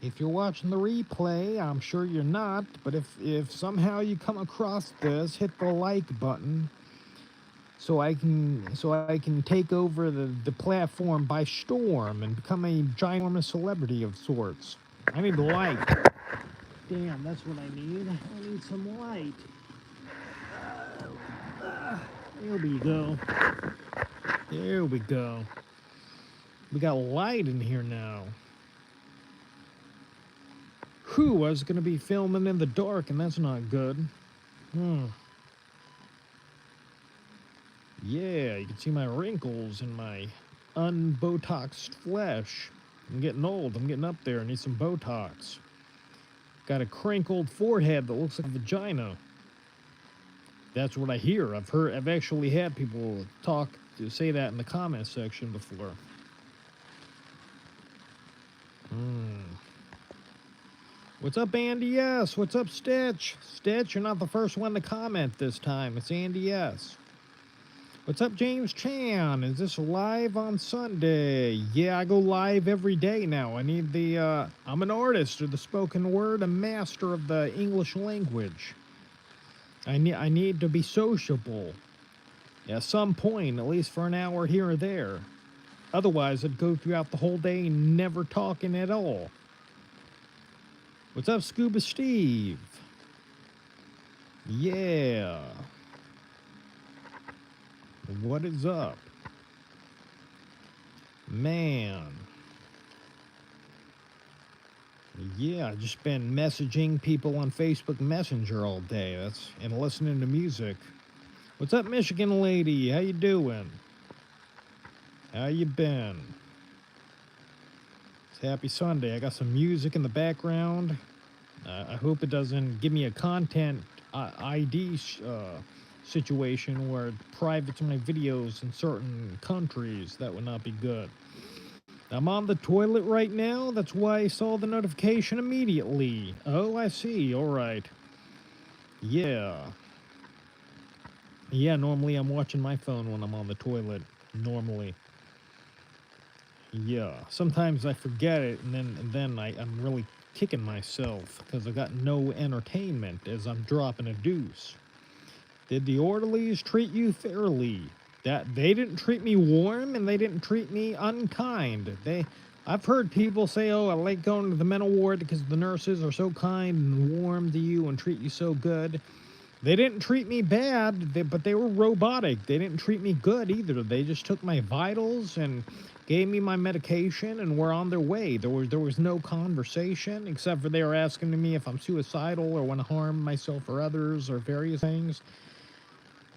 If you're watching the replay, I'm sure you're not, but if somehow you come across this, hit the like button so I can take over the platform by storm and become a ginormous celebrity of sorts. I need light. Damn, that's what I need. I need some light. There we go. There we go. We got light in here now. Whew, I was gonna be filming in the dark, and that's not good. Yeah, you can see my wrinkles and my unbotoxed flesh. I'm getting old. I'm getting up there. I need some Botox. Got a crinkled forehead that looks like a vagina. That's what I hear. I've actually had people say that in the comment section before. What's up, Andy S? What's up, Stitch? Stitch, you're not the first one to comment this time. It's Andy S. What's up, James Chan? Is this live on Sunday? Yeah, I go live every day now. I need I'm an artist of the spoken word, a master of the English language. I need to be sociable. At some point, at least for an hour here or there. Otherwise, I'd go throughout the whole day never talking at all. What's up, Scuba Steve? Yeah. What is up? Man. Yeah, I've just been messaging people on Facebook Messenger all day. And listening to music. What's up, Michigan lady? How you doing? How you been? It's happy Sunday. I got some music in the background. I hope it doesn't give me a content ID situation where it privates my videos in certain countries. That would not be good. I'm on the toilet right now. That's why I saw the notification immediately. Oh, I see. All right. Yeah. Yeah, normally I'm watching my phone when I'm on the toilet. Normally. Yeah. Sometimes I forget it, and then I'm really kicking myself because I got no entertainment as I'm dropping a deuce. Did the orderlies treat you fairly? That they didn't treat me warm and they didn't treat me unkind. I've heard people say, "Oh, I like going to the mental ward because the nurses are so kind and warm to you and treat you so good." They didn't treat me bad, but they were robotic. They didn't treat me good either. They just took my vitals and gave me my medication and were on their way. There was no conversation except for they were asking me if I'm suicidal or want to harm myself or others or various things.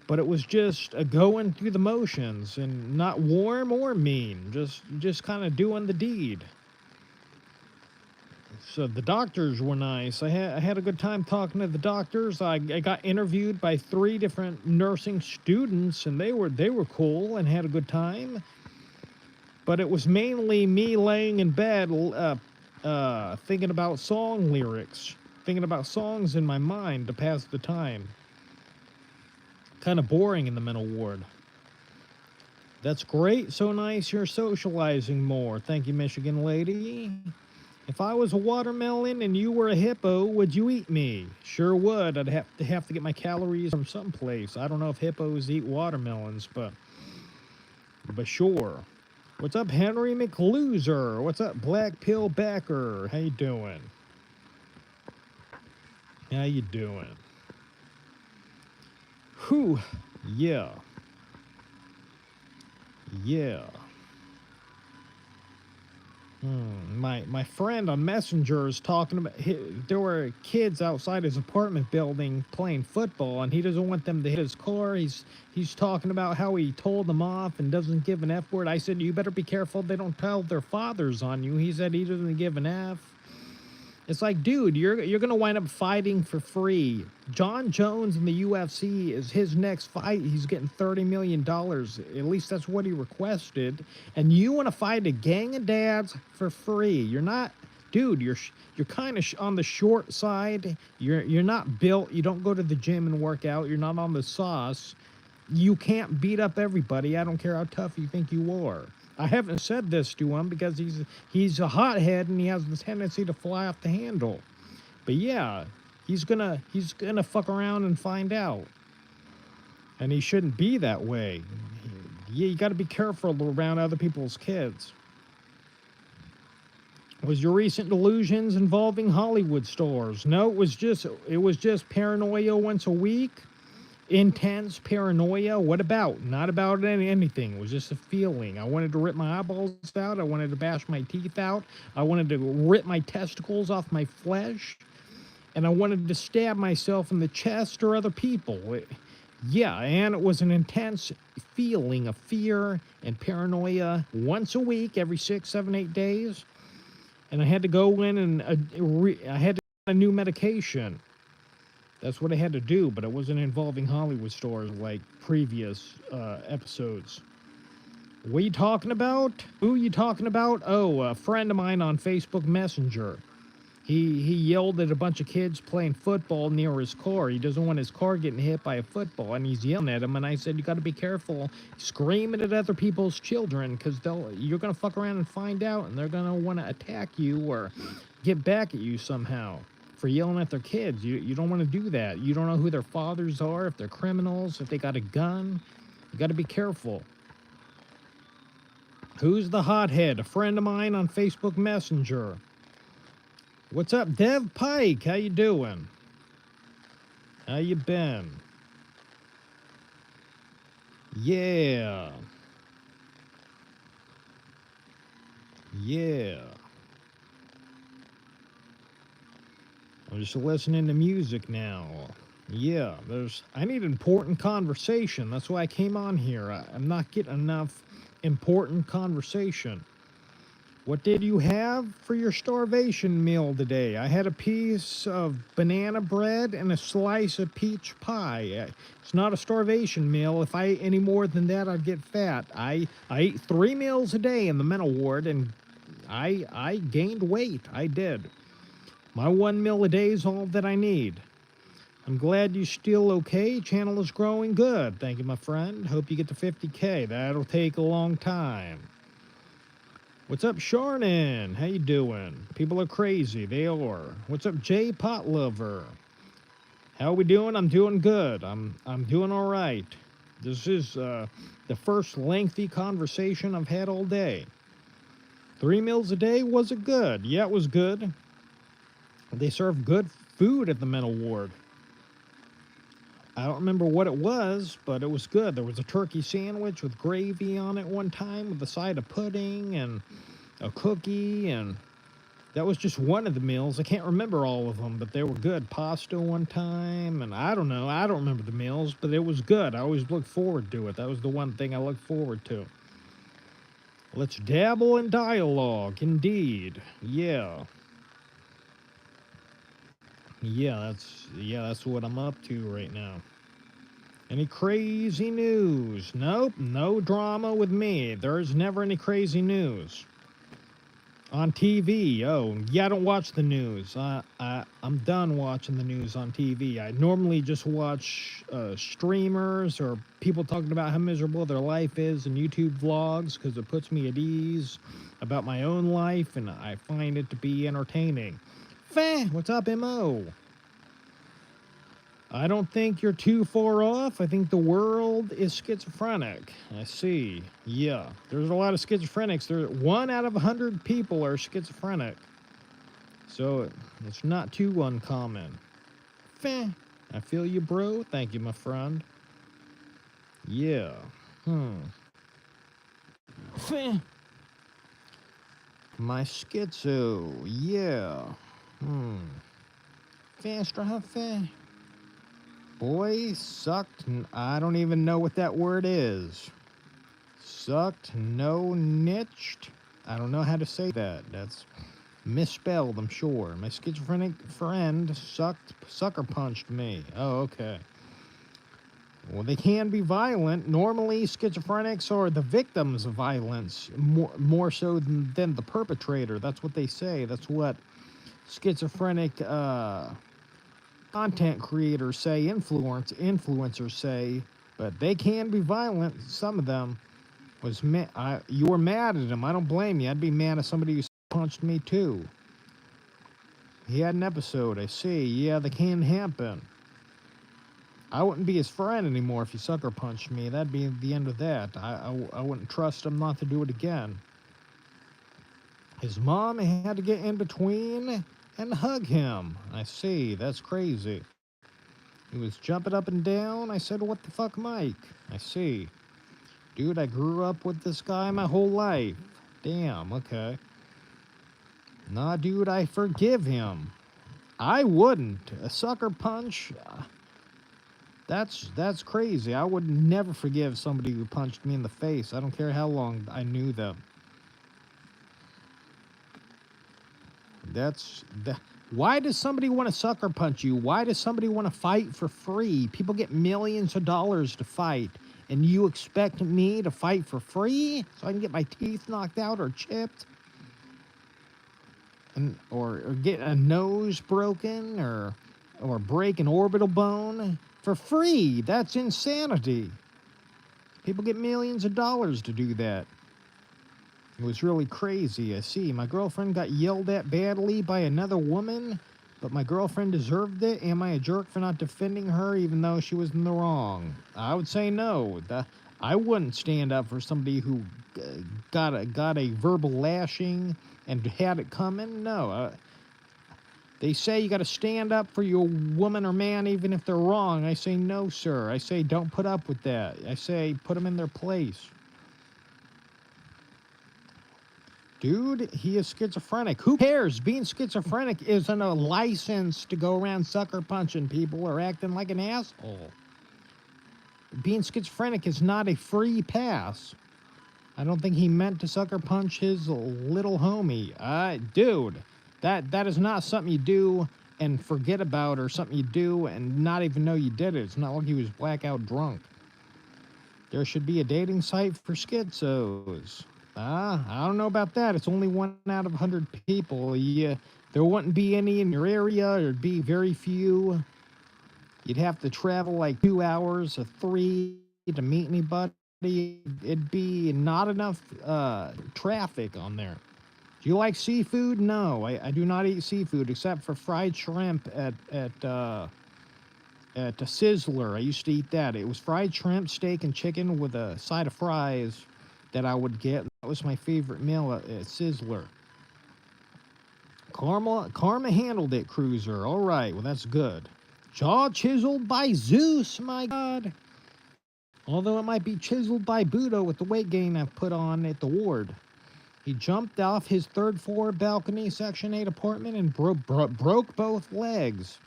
But it was just going through the motions and not warm or mean, just kind of doing the deed. So the doctors were nice. I had a good time talking to the doctors. I got interviewed by 3 different nursing students, and they were cool and had a good time. But it was mainly me laying in bed, thinking about song lyrics, thinking about songs in my mind to pass the time. Kind of boring in the mental ward. That's great. So nice you're socializing more. Thank you, Michigan lady. If I was a watermelon and you were a hippo, would you eat me? Sure would. I'd have to get my calories from someplace. I don't know if hippos eat watermelons, but sure. What's up, Henry McLoser? What's up, Black Pill Backer? How you doing? How you doing? Whew. Yeah. Yeah. My friend on Messenger is talking about there were kids outside his apartment building playing football, and he doesn't want them to hit his car. He's talking about how he told them off and doesn't give an F word. I said, you better be careful they don't tell their fathers on you. He said he doesn't give an F. It's like, dude, you're gonna wind up fighting for free. John Jones in the UFC is his next fight. He's getting $30 million. At least that's what he requested. And you want to fight a gang of dads for free? You're not, dude. You're kind of on the short side. You're not built. You don't go to the gym and work out. You're not on the sauce. You can't beat up everybody. I don't care how tough you think you are. I haven't said this to him because he's a hothead and he has the tendency to fly off the handle. But yeah, he's gonna fuck around and find out, and he shouldn't be that way. Yeah, you got to be careful around other people's kids. Was your recent delusions involving Hollywood stars? No, it was just paranoia once a week. Intense paranoia. What about? Not about anything. It was just a feeling. I wanted to rip my eyeballs out. I wanted to bash my teeth out. I wanted to rip my testicles off my flesh. And I wanted to stab myself in the chest or other people. Yeah, and it was an intense feeling of fear and paranoia once a week, every 6, 7, 8 days. And I had to go in and I had to get a new medication. That's what I had to do, but it wasn't involving Hollywood stars like previous episodes. What are you talking about? Who are you talking about? Oh, a friend of mine on Facebook Messenger. He yelled at a bunch of kids playing football near his car. He doesn't want his car getting hit by a football, and he's yelling at them. And I said, you got to be careful screaming at other people's children, because you're gonna fuck around and find out, and they're gonna want to attack you or get back at you somehow for yelling at their kids. You don't want to do that. You don't know who their fathers are, if they're criminals, if they got a gun. You got to be careful. Who's the hothead? A friend of mine on Facebook Messenger. What's up, Dev Pike? How you doing? How you been? Yeah. Yeah. I'm just listening to music now. Yeah, I need important conversation. That's why I came on here. I'm not getting enough important conversation. What did you have for your starvation meal today? I had a piece of banana bread and a slice of peach pie. It's not a starvation meal. If I ate any more than that, I'd get fat. I ate 3 meals a day in the mental ward, and I gained weight. I did. My 1 meal a day is all that I need. I'm glad you're still okay. Channel is growing good. Thank you, my friend. Hope you get to 50K. That'll take a long time. What's up, Sharnan? How you doing? People are crazy. They are. What's up, Jay Pot Lover? How are we doing? I'm doing good. I'm doing all right. This is the first lengthy conversation I've had all day. 3 meals a day, was it good? Yeah, it was good. They serve good food at the mental ward. I don't remember what it was, but it was good. There was a turkey sandwich with gravy on it one time with a side of pudding and a cookie, and that was just one of the meals. I can't remember all of them, but they were good. Pasta one time, and I don't know. I don't remember the meals, but it was good. I always look forward to it. That was the one thing I look forward to. Let's dabble in dialogue, indeed. Yeah. Yeah, that's what I'm up to right now. Any crazy news? Nope, no drama with me. There's never any crazy news. On TV, oh, yeah, I don't watch the news. I'm done watching the news on TV. I normally just watch streamers or people talking about how miserable their life is and YouTube vlogs, because it puts me at ease about my own life, and I find it to be entertaining. What's up, MO? I don't think you're too far off. I think the world is schizophrenic. I see. Yeah, there's a lot of schizophrenics. 1 out of 100 people are schizophrenic. So it's not too uncommon. I feel you, bro. Thank you, my friend. Yeah. My schizo. Yeah. Faster. Boy, sucked. I don't even know what that word is. Sucked, no niched. I don't know how to say that. That's misspelled, I'm sure. My schizophrenic friend sucker punched me. Oh, okay. Well, they can be violent. Normally, schizophrenics are the victims of violence, more so than the perpetrator. That's what they say. That's what schizophrenic content creators say, influencers say, but they can be violent, some of them. You were mad at him. I don't blame you. I'd be mad at somebody who punched me too. He had an episode. I see. Yeah, that can happen. I wouldn't be his friend anymore if he sucker punched me. That'd be the end of that. I wouldn't trust him not to do it again. His mom had to get in between and hug him. I see. That's crazy. He was jumping up and down. I said, "What the fuck, Mike?" I see. Dude, I grew up with this guy my whole life. Damn, okay. Nah, dude, I forgive him. I wouldn't. A sucker punch? That's crazy. I would never forgive somebody who punched me in the face. I don't care how long I knew them. Why does somebody want to sucker punch you? Why does somebody want to fight for free? People get millions of dollars to fight, and you expect me to fight for free so I can get my teeth knocked out or chipped? Or get a nose broken or break an orbital bone for free? That's insanity. People get millions of dollars to do that. It was really crazy. I see. My girlfriend got yelled at badly by another woman, but my girlfriend deserved it. Am I a jerk for not defending her even though she was in the wrong? I would say no. I wouldn't stand up for somebody who got a verbal lashing and had it coming. No. They say you got to stand up for your woman or man even if they're wrong. I say no, sir. I say don't put up with that. I say put them in their place. Dude, he is schizophrenic. Who cares? Being schizophrenic isn't a license to go around sucker punching people or acting like an asshole. Being schizophrenic is not a free pass. I don't think he meant to sucker punch his little homie. Dude, that is not something you do and forget about or something you do and not even know you did it. It's not like he was blackout drunk. There should be a dating site for schizos. I don't know about that. It's only 1 out of 100 people. There wouldn't be any in your area. There'd be very few. You'd have to travel like 2 hours or 3 to meet anybody. It'd be not enough traffic on there. Do you like seafood? No, I do not eat seafood except for fried shrimp at the Sizzler. I used to eat that. It was fried shrimp, steak, and chicken with a side of fries that I would get. That was my favorite meal at Sizzler. Karma handled it, Cruiser. All right, well, that's good. Jaw chiseled by Zeus, my God. Although it might be chiseled by Buddha with the weight gain I've put on at the ward. He jumped off his 3rd floor balcony, Section 8 apartment, and broke both legs.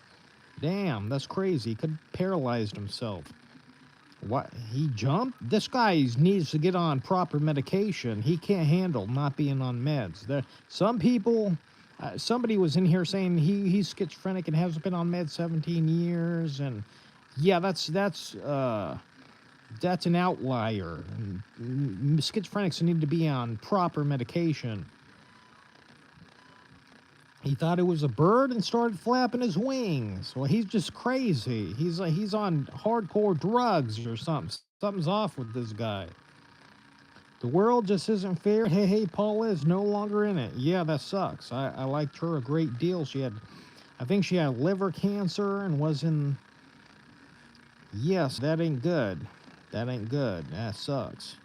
Damn, that's crazy. He could have paralyzed himself. What? He jumped? This guy needs to get on proper medication. He can't handle not being on meds. Some people, somebody was in here saying he's schizophrenic and hasn't been on meds 17 years, and yeah, that's an outlier. Schizophrenics need to be on proper medication. He thought it was a bird and started flapping his wings. Well, he's just crazy. He's on hardcore drugs or something. Something's off with this guy. The world just isn't fair. Hey, Paula is no longer in it. Yeah, that sucks. I liked her a great deal. I think she had liver cancer and was in... Yes, that ain't good. That sucks.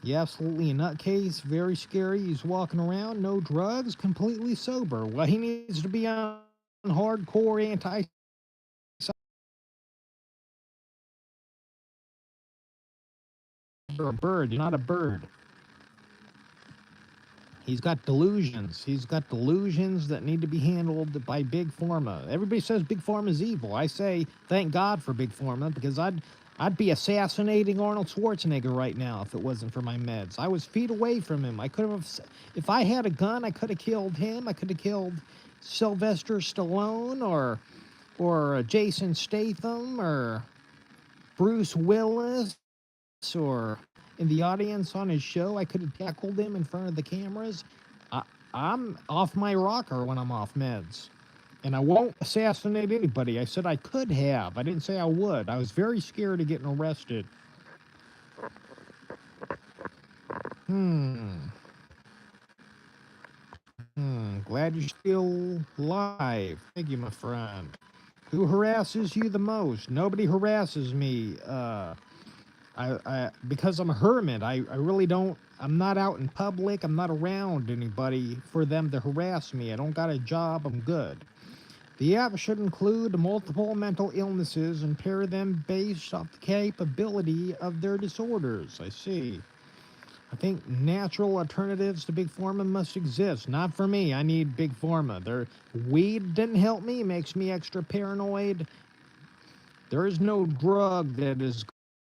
Yeah, absolutely a nutcase. Very scary. He's walking around, no drugs, completely sober. Well, he needs to be on hardcore anti... You're a bird. You're not a bird. He's got delusions. He's got delusions that need to be handled by Big Pharma. Everybody says Big Pharma is evil. I say thank God for Big Pharma because I'd be assassinating Arnold Schwarzenegger right now if it wasn't for my meds. I was feet away from him. I could have, if I had a gun, I could have killed him. I could have killed Sylvester Stallone or Jason Statham or Bruce Willis or in the audience on his show. I could have tackled him in front of the cameras. I'm off my rocker when I'm off meds. And I won't assassinate anybody. I said I could have. I didn't say I would. I was very scared of getting arrested. Hmm. Glad you're still alive. Thank you, my friend. Who harasses you the most? Nobody harasses me. Because I'm a hermit, I really don't, I'm not out in public, I'm not around anybody for them to harass me. I don't got a job, I'm good. The app should include multiple mental illnesses and pair them based off the capability of their disorders. I see. I think natural alternatives to Big Pharma must exist. Not for me. I need Big Pharma. Their weed didn't help me, makes me extra paranoid. There is no drug that is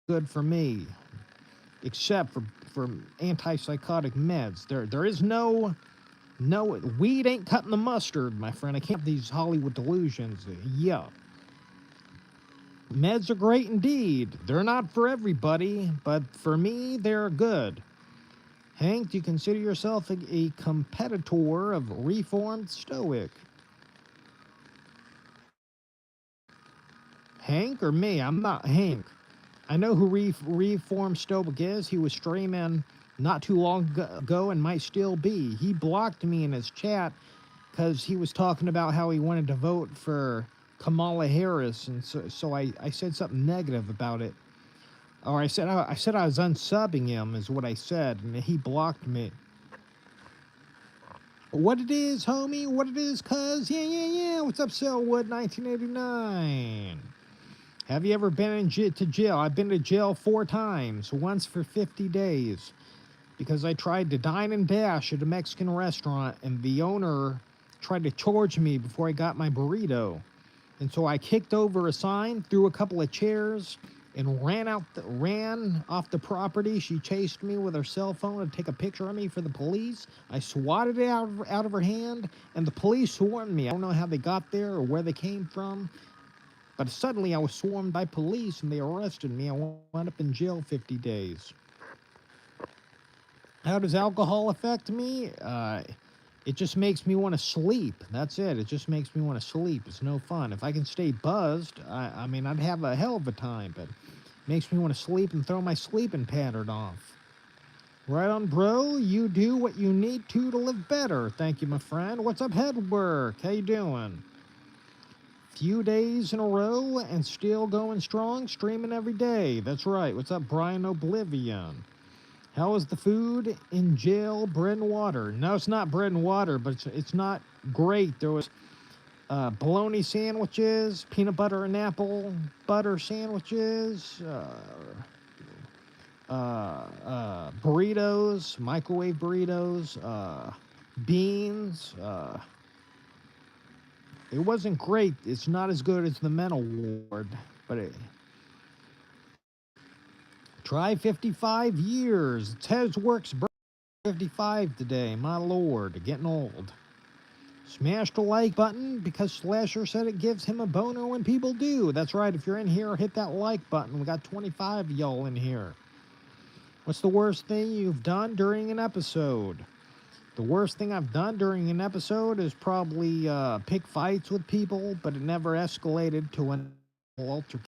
good for me, except for antipsychotic meds. There is no weed ain't cutting the mustard, my friend. I can't have these Hollywood delusions. Yeah. Meds are great indeed. They're not for everybody, but for me, they're good. Hank, do you consider yourself a competitor of Reformed Stoic? Hank or me? I'm not Hank. I know who Reformed Stoic is. He was streaming not too long ago and might still be. He blocked me in his chat because he was talking about how he wanted to vote for Kamala Harris, and so I said something negative about it. Or I said I was unsubbing him is what I said, and he blocked me. What it is, homie? What it is, cuz? Yeah. What's up, Selwood 1989? Have you ever been to jail? I've been to jail 4 times, once for 50 days, because I tried to dine and dash at a Mexican restaurant, and the owner tried to charge me before I got my burrito. And so I kicked over a sign, threw a couple of chairs, and ran off the property. She chased me with her cell phone to take a picture of me for the police. I swatted it out of her hand, and the police swarmed me. I don't know how they got there or where they came from, but suddenly I was swarmed by police, and they arrested me. I wound up in jail 50 days. How does alcohol affect me? It just makes me want to sleep. That's it. It just makes me want to sleep. It's no fun. If I can stay buzzed, I mean, I'd have a hell of a time, but it makes me want to sleep and throw my sleeping pattern off. Right on, bro. You do what you need to live better. Thank you, my friend. What's up, Headwork? How you doing? Few days in a row and still going strong, streaming every day. That's right. What's up, Brian Oblivion? How is the food in jail? Bread and water. No, it's not bread and water, but it's not great. There was bologna sandwiches, peanut butter and apple butter sandwiches, burritos, microwave burritos, beans. It wasn't great. It's not as good as the mental ward, but try 55 years. Tez works 55 today. My lord, getting old. Smash the like button because Slasher said it gives him a boner when people do. That's right. If you're in here, hit that like button. We got 25 of y'all in here. What's the worst thing you've done during an episode? The worst thing I've done during an episode is probably pick fights with people, but it never escalated to an altercation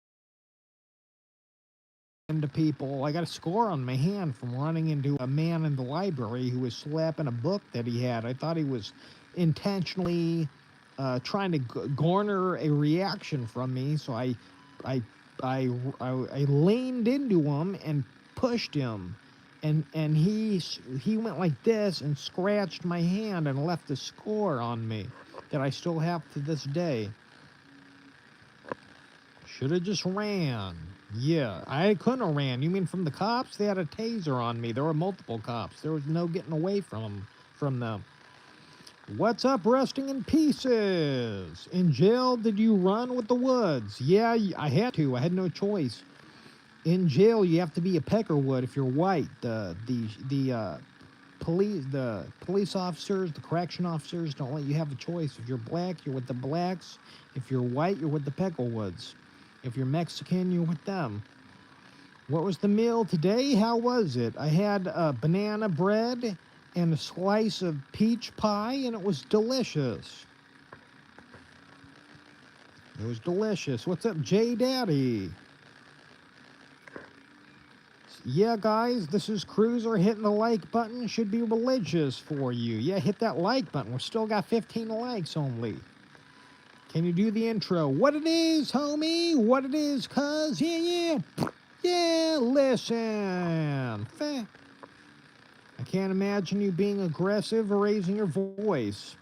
to people. I got a score on my hand from running into a man in the library who was slapping a book that he had. I thought he was intentionally trying to garner a reaction from me, so I leaned into him and pushed him, and he went like this and scratched my hand and left a score on me that I still have to this day. Should have just ran. Yeah, I couldn't have ran. You mean from the cops? They had a taser on me. There were multiple cops. There was no getting away from them. What's up, resting in pieces? In jail, did you run with the woods? Yeah, I had to. I had no choice. In jail, you have to be a peckerwood if you're white. The police officers, the correction officers don't let you have a choice. If you're black, you're with the blacks. If you're white, you're with the peckerwoods. If you're Mexican, you're with them. What was the meal today? How was it? I had banana bread and a slice of peach pie, and it was delicious. It was delicious. What's up, J Daddy? Yeah, guys, this is Cruiser. Hitting the like button should be religious for you. Yeah, hit that like button. We're still got 15 likes only. Can you do the intro? What it is, homie? What it is, cuz? Yeah, yeah. Yeah, listen. I can't imagine you being aggressive or raising your voice.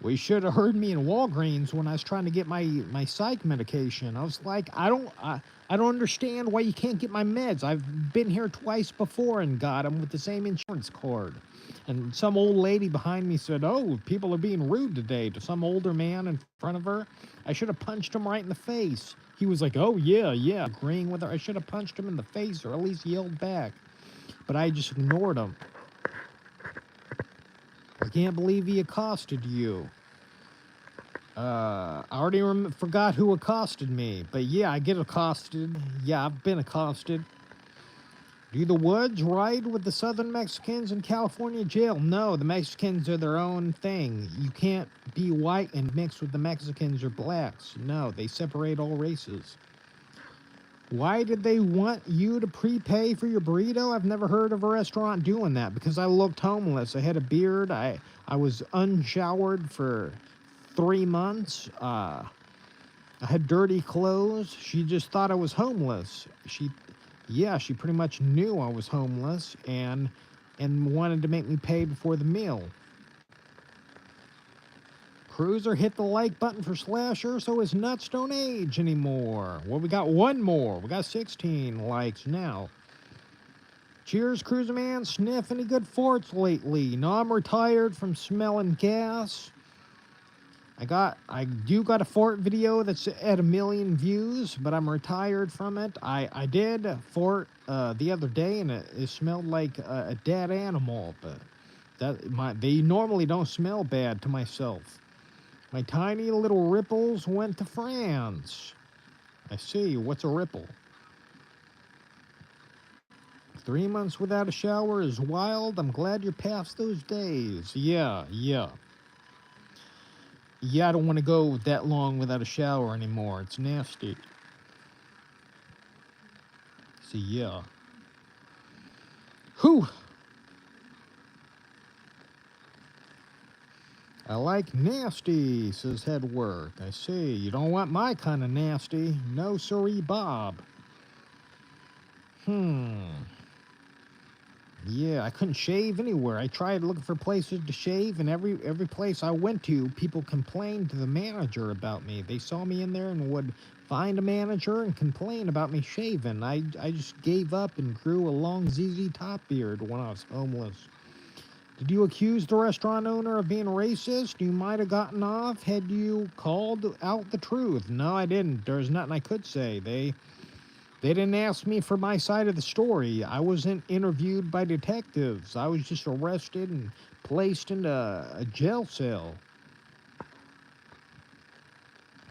We should have heard me in Walgreens when I was trying to get my psych medication. I was like, I don't understand why you can't get my meds. I've been here twice before and got them with the same insurance card. And some old lady behind me said, "Oh, people are being rude today," to some older man in front of her. I should have punched him right in the face. He was like, "Oh, yeah, yeah," agreeing with her. I should have punched him in the face or at least yelled back. But I just ignored him. I can't believe he accosted you. I already forgot who accosted me, but yeah, I get accosted. Yeah, I've been accosted. Do the Woods ride with the Southern Mexicans in California jail? No, the Mexicans are their own thing. You can't be white and mix with the Mexicans or blacks. No, they separate all races. Why did they want you to prepay for your burrito? I've never heard of a restaurant doing that because I looked homeless. I had a beard. I was unshowered for 3 months. I had dirty clothes. She just thought I was homeless. She pretty much knew I was homeless and wanted to make me pay before the meal. Cruiser, hit the like button for Slasher so his nuts don't age anymore. Well, we got one more. We got 16 likes now. Cheers, Cruiser Man. Sniff any good farts lately? No, I'm retired from smelling gas. I do got a fart video that's at 1 million views, but I'm retired from it. I did fart the other day, and it smelled like a dead animal, but they normally don't smell bad to myself. My tiny little ripples went to France. I see. What's a ripple? 3 months without a shower is wild. I'm glad you're past those days. Yeah. Yeah, I don't want to go that long without a shower anymore. It's nasty. So, yeah. Whew. I like nasty, says Headwork. I see. You don't want my kind of nasty. No, sorry, Bob. Yeah, I couldn't shave anywhere. I tried looking for places to shave, and every place I went to, people complained to the manager about me. They saw me in there and would find a manager and complain about me shaving. I just gave up and grew a long ZZ Top beard when I was homeless. Did you accuse the restaurant owner of being racist? You might have gotten off had you called out the truth. No, I didn't. There's nothing I could say. They didn't ask me for my side of the story. I wasn't interviewed by detectives. I was just arrested and placed into a jail cell.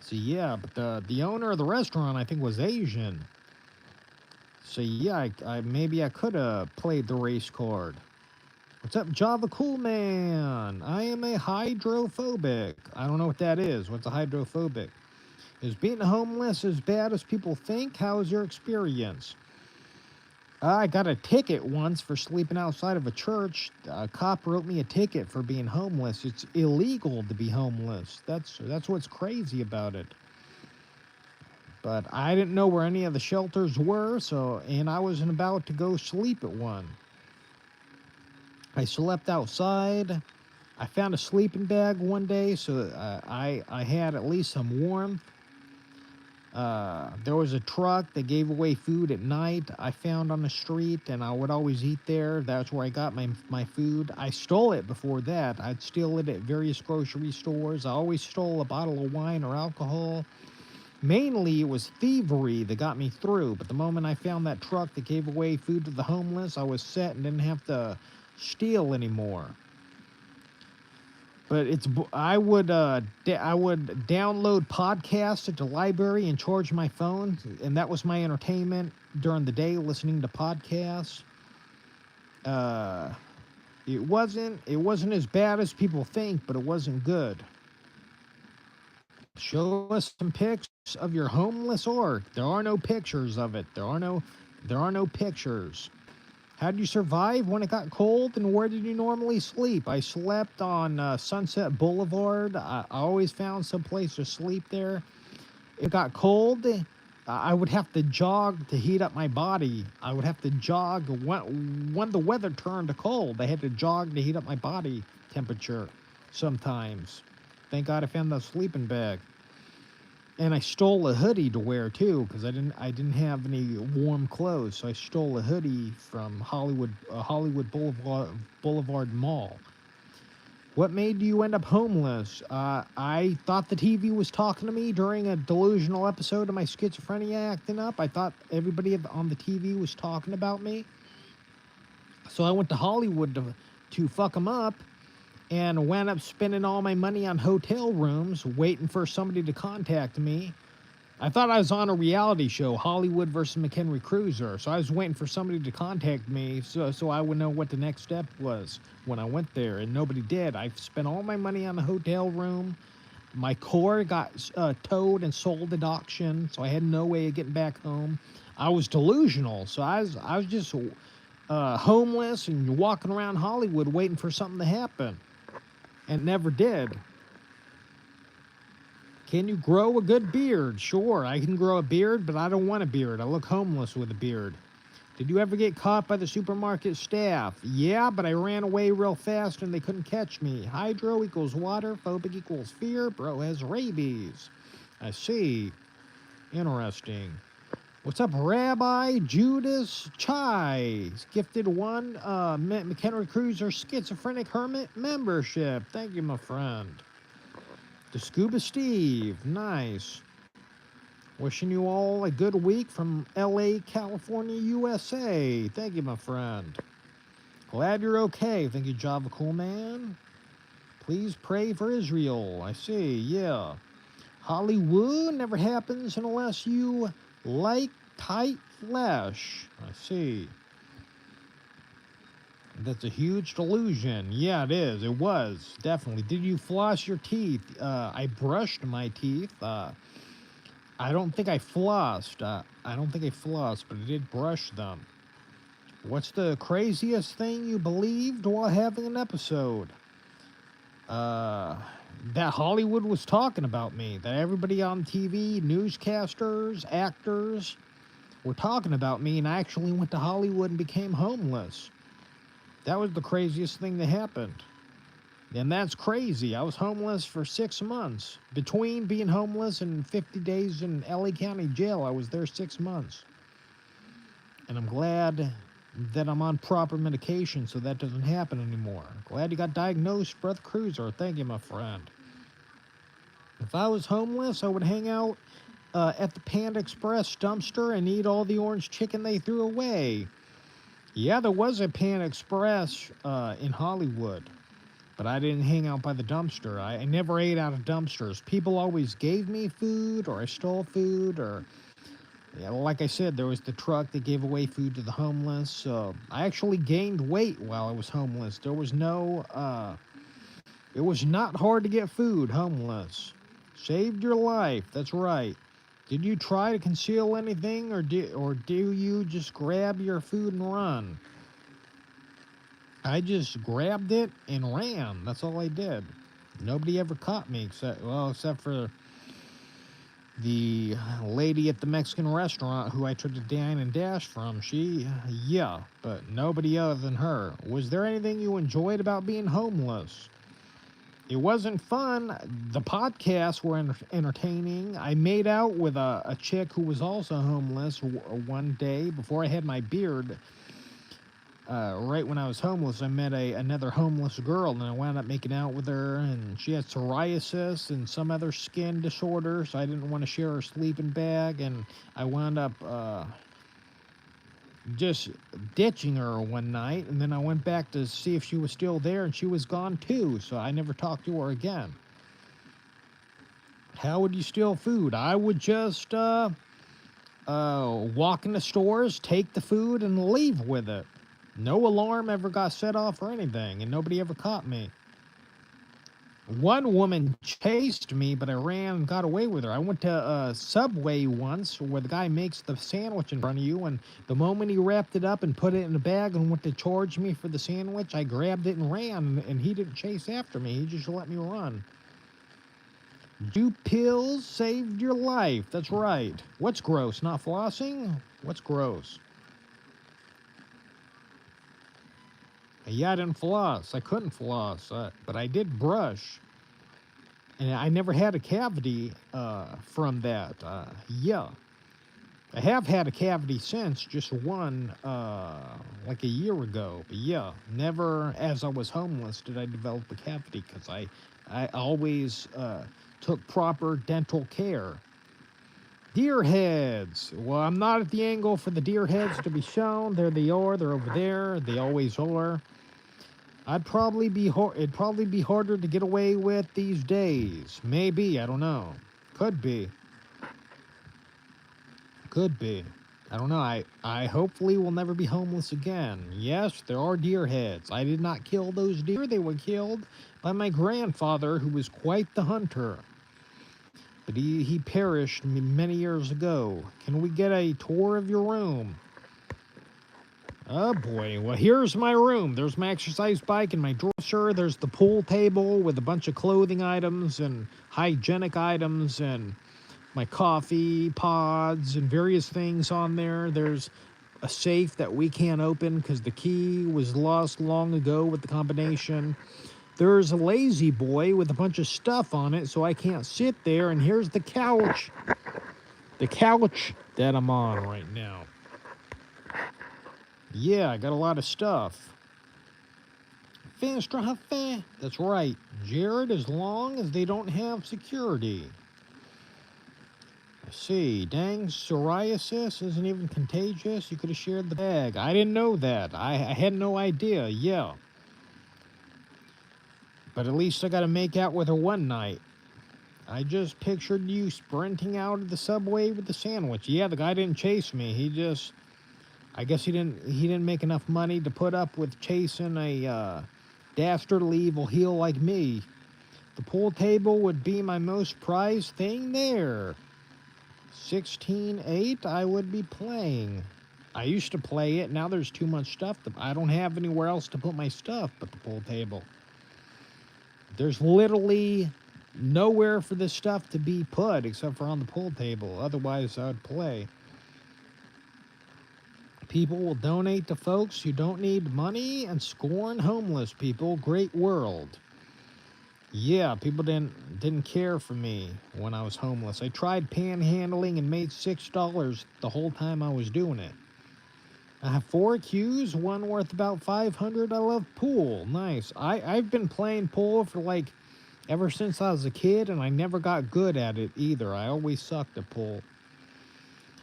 So yeah, but the owner of the restaurant, I think, was Asian. So yeah, maybe I could have played the race card. What's up, Java Cool Man? I am a hydrophobic. I don't know what that is. What's a hydrophobic? Is being homeless as bad as people think? How is your experience? I got a ticket once for sleeping outside of a church. A cop wrote me a ticket for being homeless. It's illegal to be homeless. That's what's crazy about it. But I didn't know where any of the shelters were, and I wasn't about to go sleep at one. I slept outside. I found a sleeping bag one day, so I had at least some warmth. There was a truck that gave away food at night I found on the street, and I would always eat there. That's where I got my food. I stole it before that. I'd steal it at various grocery stores. I always stole a bottle of wine or alcohol. Mainly, it was thievery that got me through, but the moment I found that truck that gave away food to the homeless, I was set and didn't have to steal anymore. But I would download podcasts at the library and charge my phone, and that was my entertainment during the day, listening to podcasts. It wasn't as bad as people think, but it wasn't good. Show us some pics of your homeless org. There are no pictures of it. There are no There are no pictures. How did you survive when it got cold, and where did you normally sleep? I slept on Sunset Boulevard. I always found some place to sleep there. It got cold. I would have to jog to heat up my body. I would have to jog when the weather turned cold. I had to jog to heat up my body temperature sometimes. Thank God I found that sleeping bag. And I stole a hoodie to wear too, because I didn't have any warm clothes. So I stole a hoodie from Hollywood Boulevard Mall. What made you end up homeless? I thought the TV was talking to me during a delusional episode of my schizophrenia acting up. I thought everybody on the TV was talking about me. So I went to Hollywood to fuck them up, and wound up spending all my money on hotel rooms, waiting for somebody to contact me. I thought I was on a reality show, Hollywood versus McHenry Cruiser. So I was waiting for somebody to contact me so I would know what the next step was when I went there, and nobody did. I spent all my money on the hotel room. My car got towed and sold at auction, so I had no way of getting back home. I was delusional, so I was just homeless and walking around Hollywood waiting for something to happen, and it never did. Can you grow a good beard? Sure, I can grow a beard, but I don't want a beard. I look homeless with a beard. Did you ever get caught by the supermarket staff? Yeah, but I ran away real fast and they couldn't catch me. Hydro equals water, phobic equals fear, bro has rabies. I see. Interesting. What's up, Rabbi Judas Chai? Gifted one McHenry Cruiser Schizophrenic Hermit membership. Thank you, my friend. The Scuba Steve, nice. Wishing you all a good week from LA, California, USA. Thank you, my friend. Glad you're okay. Thank you, Java Cool Man. Please pray for Israel. I see, yeah. Hollywood never happens unless you like tight flesh. I see. That's a huge delusion. Yeah, it is. It was, definitely. Did you floss your teeth? I brushed my teeth. I don't think I flossed. I don't think I flossed, but I did brush them. What's the craziest thing you believed while having an episode? That Hollywood was talking about me. That everybody on TV, newscasters, actors, were talking about me, and I actually went to Hollywood and became homeless. That was the craziest thing that happened. And that's crazy. I was homeless for 6 months. Between being homeless and 50 days in LA County Jail, I was there 6 months. And I'm glad that I'm on proper medication so that doesn't happen anymore. Glad you got diagnosed, Brother Cruiser. Thank you, my friend. If I was homeless, I would hang out at the Panda Express dumpster and eat all the orange chicken they threw away. Yeah, there was a Pan Express in Hollywood, but I didn't hang out by the dumpster. I never ate out of dumpsters. People always gave me food, or I stole food, or, yeah, like I said, there was the truck that gave away food to the homeless. So I actually gained weight while I was homeless. There was no, it was not hard to get food, homeless. Saved your life, that's right. Did you try to conceal anything, or do you just grab your food and run? I just grabbed it and ran. That's all I did. Nobody ever caught me except for the lady at the Mexican restaurant who I tried to dine and dash from. Yeah, but nobody other than her. Was there anything you enjoyed about being homeless? It wasn't fun. The podcasts were entertaining. I made out with a chick who was also homeless one day before I had my beard. Right when I was homeless, I met another homeless girl, and I wound up making out with her, and she had psoriasis and some other skin disorder, so I didn't want to share her sleeping bag, and I wound up just ditching her one night, and then I went back to see if she was still there, and she was gone too, so I never talked to her again. How would you steal food? I would just walk in the stores, take the food, and leave with it. No alarm ever got set off or anything, and nobody ever caught me. One woman chased me, but I ran and got away with her. I went to Subway once where the guy makes the sandwich in front of you, and the moment he wrapped it up and put it in a bag and went to charge me for the sandwich, I grabbed it and ran, and he didn't chase after me. He just let me run. Do pills saved your life. That's right. What's gross? Not flossing? What's gross? Yeah, I didn't floss. I couldn't floss, but I did brush. And I never had a cavity from that. Yeah. I have had a cavity since, just one like a year ago. But yeah, never as I was homeless did I develop a cavity because I always took proper dental care. Deer heads. Well, I'm not at the angle for the deer heads to be shown. There they are. They're over there. They always are. It'd probably be harder to get away with these days. Maybe, I don't know. Could be. Could be. I don't know. I hopefully will never be homeless again. Yes, there are deer heads. I did not kill those deer. They were killed by my grandfather, who was quite the hunter. But he perished many years ago. Can we get a tour of your room? Oh boy, well here's my room. There's my exercise bike and my dresser. There's the pool table with a bunch of clothing items and hygienic items and my coffee pods and various things on there. There's a safe that we can't open because the key was lost long ago with the combination. There's a lazy boy with a bunch of stuff on it, so I can't sit there. And here's the couch that I'm on right now. Yeah, I got a lot of stuff. That's right, Jared, as long as they don't have security. Let's see, dang, psoriasis isn't even contagious. You could have shared the bag. I didn't know that. I had no idea, yeah. But at least I got to make out with her one night. I just pictured you sprinting out of the subway with the sandwich. Yeah, the guy didn't chase me. I guess he didn't make enough money to put up with chasing a dastardly evil heel like me. The pool table would be my most prized thing there. 16-8, I would be playing. I used to play it. Now there's too much stuff. I don't have anywhere else to put my stuff but the pool table. There's literally nowhere for this stuff to be put except for on the pool table. Otherwise, I would play. People will donate to folks who don't need money and scorn homeless people. Great world. Yeah, people didn't care for me when I was homeless. I tried panhandling and made $6 the whole time I was doing it. I have 4 cues, one worth about 500. I love pool. Nice. I've been playing pool for ever since I was a kid, and I never got good at it either. I always sucked at pool.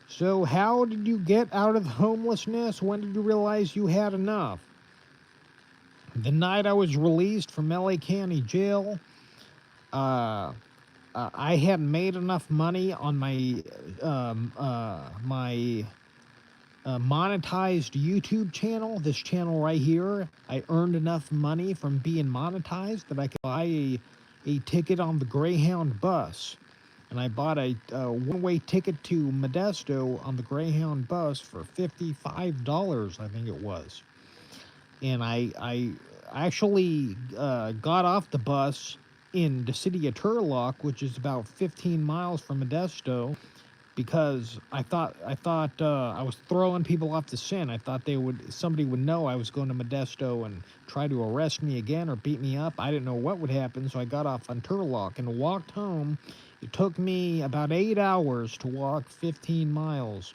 So how did you get out of homelessness? When did you realize you had enough? The night I was released from LA County Jail, I hadn't made enough money on my monetized YouTube channel. This channel right here, I earned enough money from being monetized that I could buy a ticket on the Greyhound bus. And I bought a one-way ticket to Modesto on the Greyhound bus for $55, I think it was. And I actually got off the bus in the city of Turlock, which is about 15 miles from Modesto, because I thought I was throwing people off the scent. I thought somebody would know I was going to Modesto and try to arrest me again or beat me up. I didn't know what would happen, so I got off on Turlock and walked home. It took me about 8 hours to walk 15 miles.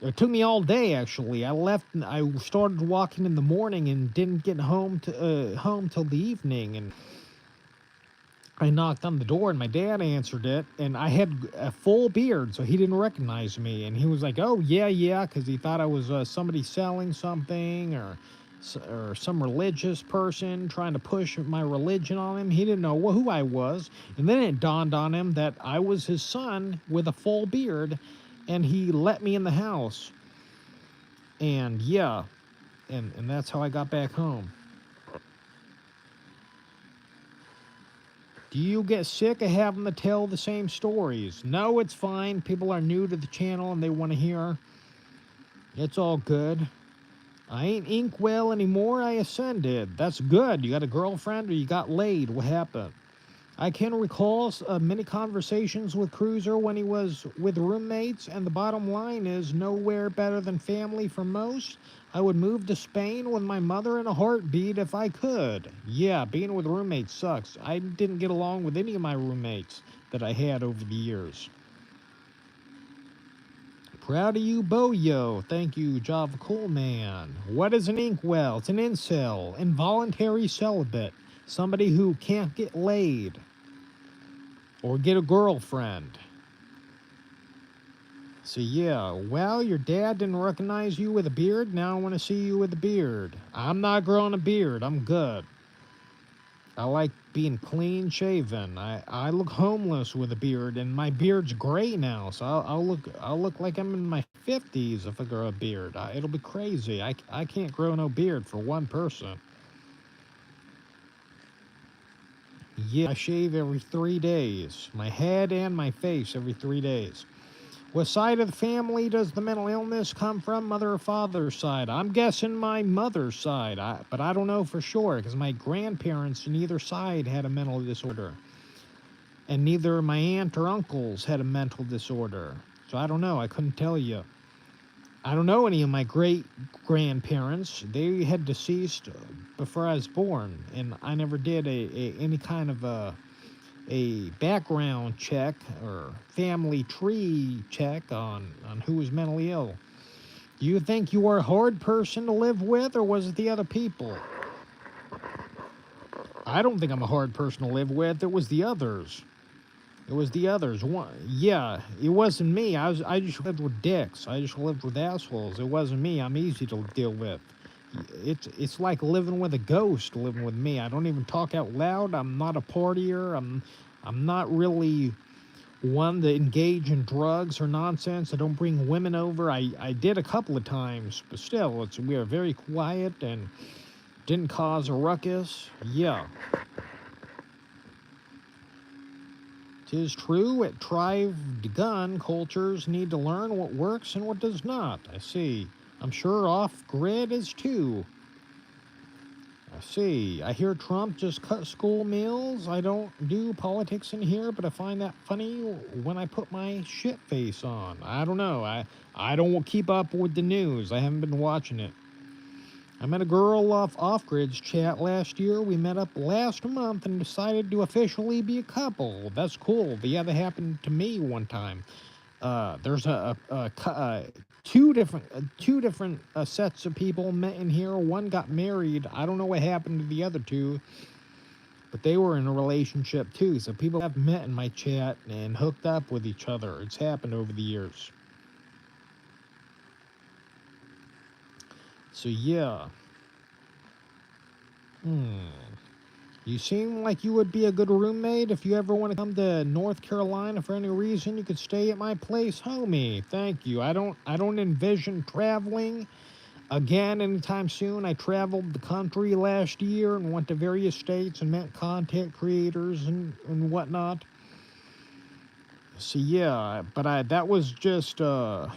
It took me all day, actually. I started walking in the morning and didn't get home till the evening. And I knocked on the door, and my dad answered it. And I had a full beard, so he didn't recognize me. And he was like, "Oh, yeah," because he thought I was somebody selling something or some religious person trying to push my religion on him. He didn't know who I was. And then it dawned on him that I was his son with a full beard, and he let me in the house. And yeah, and that's how I got back home. Do you get sick of having to tell the same stories? No, it's fine. People are new to the channel and they want to hear. It's all good. I ain't Inkwell anymore. I ascended. That's good. You got a girlfriend or you got laid? What happened? I can recall many conversations with Cruiser when he was with roommates, and the bottom line is nowhere better than family for most. I would move to Spain with my mother in a heartbeat if I could. Yeah, being with roommates sucks. I didn't get along with any of my roommates that I had over the years. Proud of you, Boyo. Thank you, Java Cool Man. What is an inkwell? It's an incel, involuntary celibate, somebody who can't get laid or get a girlfriend. So yeah, well, your dad didn't recognize you with a beard. Now I want to see you with a beard. I'm not growing a beard. I'm good. I like being clean shaven. I look homeless with a beard, and my beard's gray now, so I'll look like I'm in my 50s if I grow a beard. It'll be crazy. I can't grow no beard for one person. Yeah, I shave every 3 days. My head and my face every 3 days. What side of the family does the mental illness come from, mother or father's side? I'm guessing my mother's side, but I don't know for sure because my grandparents on either side had a mental disorder. And neither my aunt or uncles had a mental disorder. So I don't know. I couldn't tell you. I don't know any of my great-grandparents. They had deceased before I was born, and I never did any kind of a background check or family tree check on who was mentally ill. Do you think you were a hard person to live with, or was it the other people? I don't think I'm a hard person to live with. It was the others. It was the others. Yeah, it wasn't me. I just lived with dicks. I just lived with assholes. It wasn't me. I'm easy to deal with. It's like living with a ghost, living with me. I don't even talk out loud. I'm not a partier. I'm not really one to engage in drugs or nonsense. I don't bring women over. I did a couple of times, but still, we are very quiet and didn't cause a ruckus. Yeah. 'Tis true, at thrived gun cultures need to learn what works and what does not. I see. I'm sure off-grid is too. I see. I hear Trump just cut school meals. I don't do politics in here, but I find that funny when I put my shit face on. I don't know. I don't keep up with the news. I haven't been watching it. I met a girl off-grid's chat last year. We met up last month and decided to officially be a couple. That's cool. Yeah, that happened to me one time. There's two different sets of people met in here. One got married. I don't know what happened to the other two, but they were in a relationship too. So people have met in my chat and hooked up with each other. It's happened over the years. So yeah. You seem like you would be a good roommate. If you ever want to come to North Carolina for any reason, you could stay at my place, homie. Thank you. I don't envision traveling again anytime soon. I traveled the country last year and went to various states and met content creators and whatnot. So yeah, but that was just a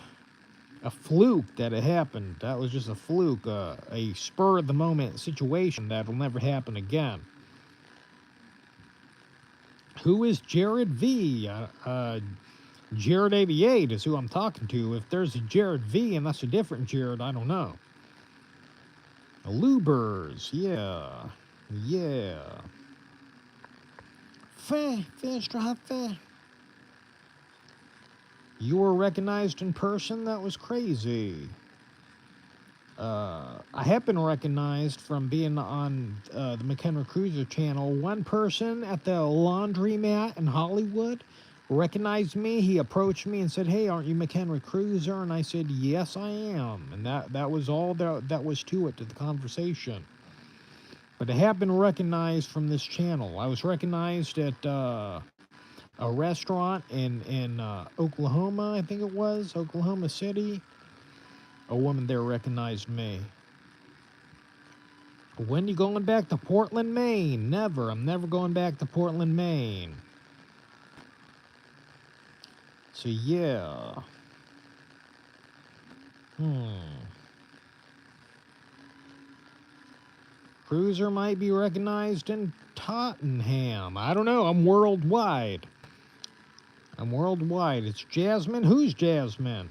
fluke that it happened. That was just a fluke, a spur of the moment situation that'll never happen again. Who is Jared V? Jared88 is who I'm talking to. If there's a Jared V and that's a different Jared, I don't know. Lubers, yeah. Yeah. Fair. You were recognized in person? That was crazy. I have been recognized from being on the McHenry Cruiser channel. One person at the laundromat in Hollywood recognized me. He approached me and said, "Hey, aren't you McHenry Cruiser?" And I said, "Yes, I am." And that was all that was to it, to the conversation. But I have been recognized from this channel. I was recognized at a restaurant in Oklahoma, I think it was, Oklahoma City. A woman there recognized me. When you going back to Portland, Maine? Never. I'm never going back to Portland, Maine. So yeah. Cruiser might be recognized in Tottenham. I don't know. I'm worldwide. It's Jasmine. Who's Jasmine?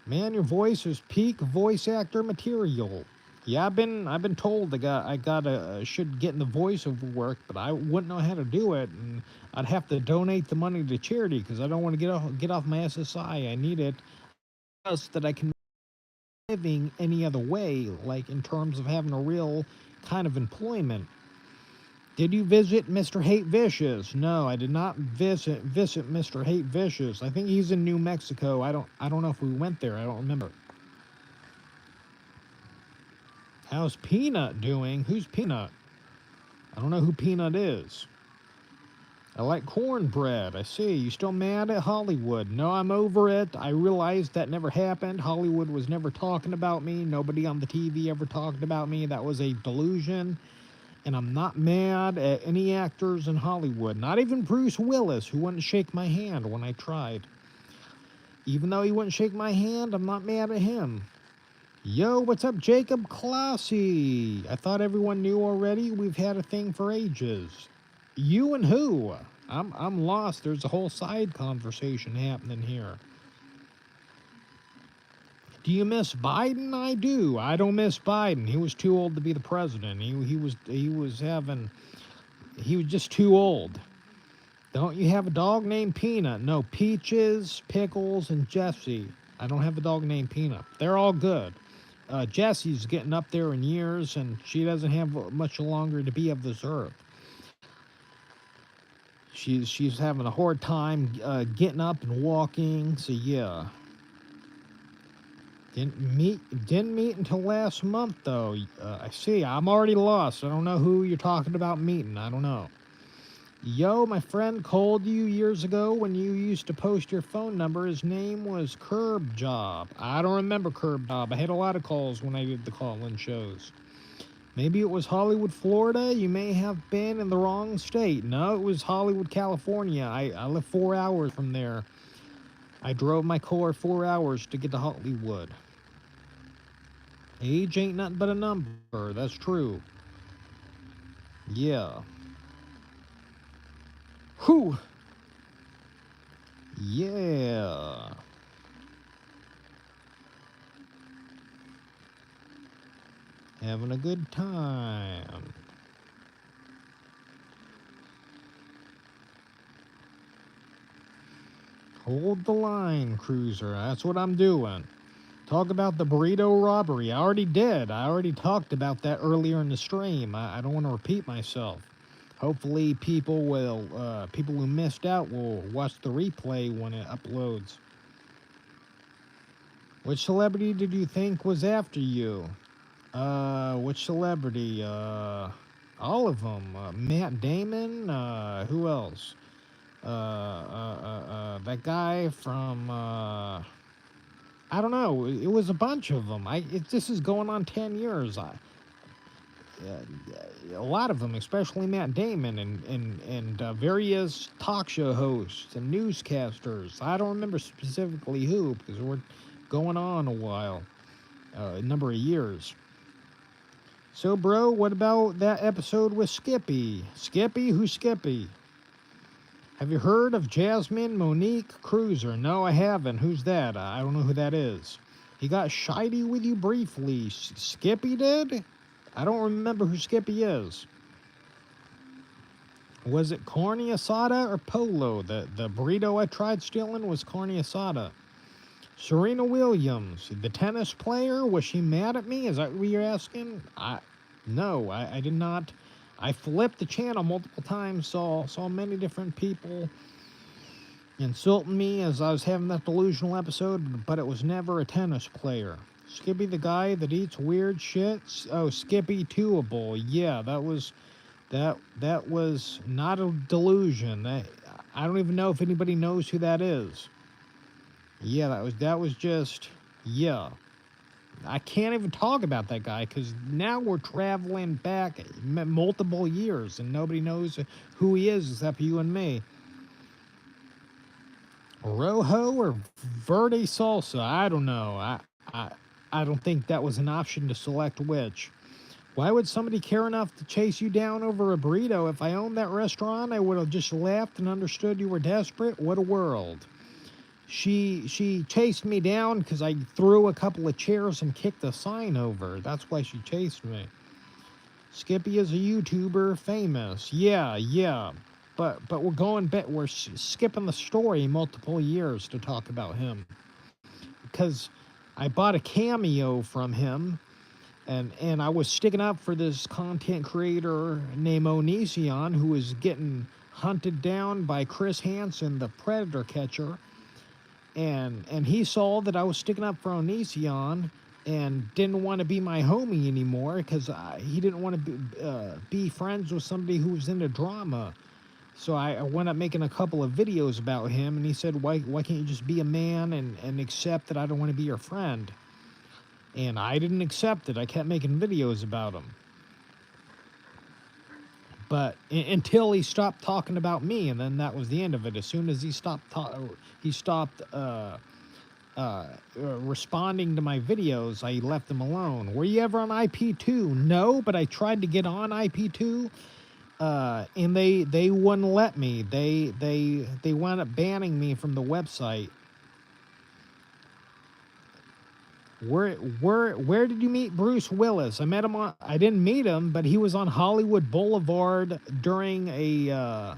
Man, your voice is peak voice actor material. Yeah, I've been told should get in the voiceover work, but I wouldn't know how to do it, and I'd have to donate the money to charity because I don't want to get off my SSI. I need it just that I can living any other way, like in terms of having a real kind of employment. Did you visit Mr. Hate Vicious? No, I did not visit Mr. Hate Vicious. I think he's in New Mexico. I don't know if we went there. I don't remember. How's Peanut doing? Who's Peanut? I don't know who Peanut is. I like cornbread. I see. You still mad at Hollywood? No, I'm over it. I realized that never happened. Hollywood was never talking about me. Nobody on the TV ever talked about me. That was a delusion. And I'm not mad at any actors in Hollywood. Not even Bruce Willis, who wouldn't shake my hand when I tried. Even though he wouldn't shake my hand, I'm not mad at him. Yo, what's up, Jacob Classy? I thought everyone knew already. We've had a thing for ages. You and who? I'm lost. There's a whole side conversation happening here. Do you miss Biden? I do. I don't miss Biden. He was too old to be the president. He was just too old. Don't you have a dog named Peanut? No, Peaches, Pickles, and Jessie. I don't have a dog named Peanut. They're all good. Jessie's getting up there in years, and she doesn't have much longer to be of this earth. She's having a hard time getting up and walking. So yeah. Didn't meet until last month though. I see. I'm already lost. I don't know who you're talking about meeting. I don't know. Yo, my friend called you years ago when you used to post your phone number. His name was Curb Job. I don't remember Curb Job. I had a lot of calls when I did the call-in shows. Maybe it was Hollywood, Florida. You may have been in the wrong state. No, it was Hollywood, California. I live 4 hours from there. I drove my car 4 hours to get to Hollywood. Age ain't nothing but a number. That's true. Yeah. Whew. Yeah. Having a good time. Hold the line, Cruiser. That's what I'm doing. Talk about the burrito robbery. I already did. I already talked about that earlier in the stream. I don't want to repeat myself. Hopefully people who missed out will watch the replay when it uploads. Which celebrity did you think was after you? Which celebrity? All of them. Matt Damon. Who else? That guy from. I don't know. It was a bunch of them. This is going on 10 years. A lot of them, especially Matt Damon and various talk show hosts and newscasters. I don't remember specifically who because we're going on a while, a number of years. So, bro, what about that episode with Skippy? Skippy? Who's Skippy? Have you heard of Jasmine Monique Cruiser? No, I haven't. Who's that? I don't know who that is. He got shitey with you briefly. Skippy did? I don't remember who Skippy is. Was it carne asada or polo? The burrito I tried stealing was carne asada. Serena Williams, the tennis player, was she mad at me? Is that what you're asking? No, I did not. I flipped the channel multiple times, saw many different people insulting me as I was having that delusional episode, but it was never a tennis player. Skippy the guy that eats weird shit? Oh, Skippy Twoable. Yeah, that was not a delusion. I don't even know if anybody knows who that is. Yeah, that was just, yeah. I can't even talk about that guy because now we're traveling back multiple years and nobody knows who he is except you and me. Rojo or Verde Salsa? I don't know. I, I don't think that was an option to select which. Why would somebody care enough to chase you down over a burrito? If I owned that restaurant, I would have just laughed and understood you were desperate. What a world. She chased me down because I threw a couple of chairs and kicked a sign over. That's why she chased me. Skippy is a YouTuber, famous. Yeah. But we're going back. We're skipping the story multiple years to talk about him because I bought a cameo from him, and I was sticking up for this content creator named Onision who was getting hunted down by Chris Hansen, the predator catcher, and he saw that I was sticking up for Onision and didn't want to be my homie anymore because he didn't want to be friends with somebody who was into drama. So I went up making a couple of videos about him, and he said, why can't you just be a man and accept that I don't want to be your friend? And I didn't accept it. I kept making videos about him. But until he stopped talking about me, and then that was the end of it. As soon as he stopped responding to my videos, I left him alone. Were you ever on IP2? No, but I tried to get on IP2, and they wouldn't let me. They wound up banning me from the website. Where did you meet Bruce Willis? I met him on. I didn't meet him, but he was on Hollywood Boulevard during a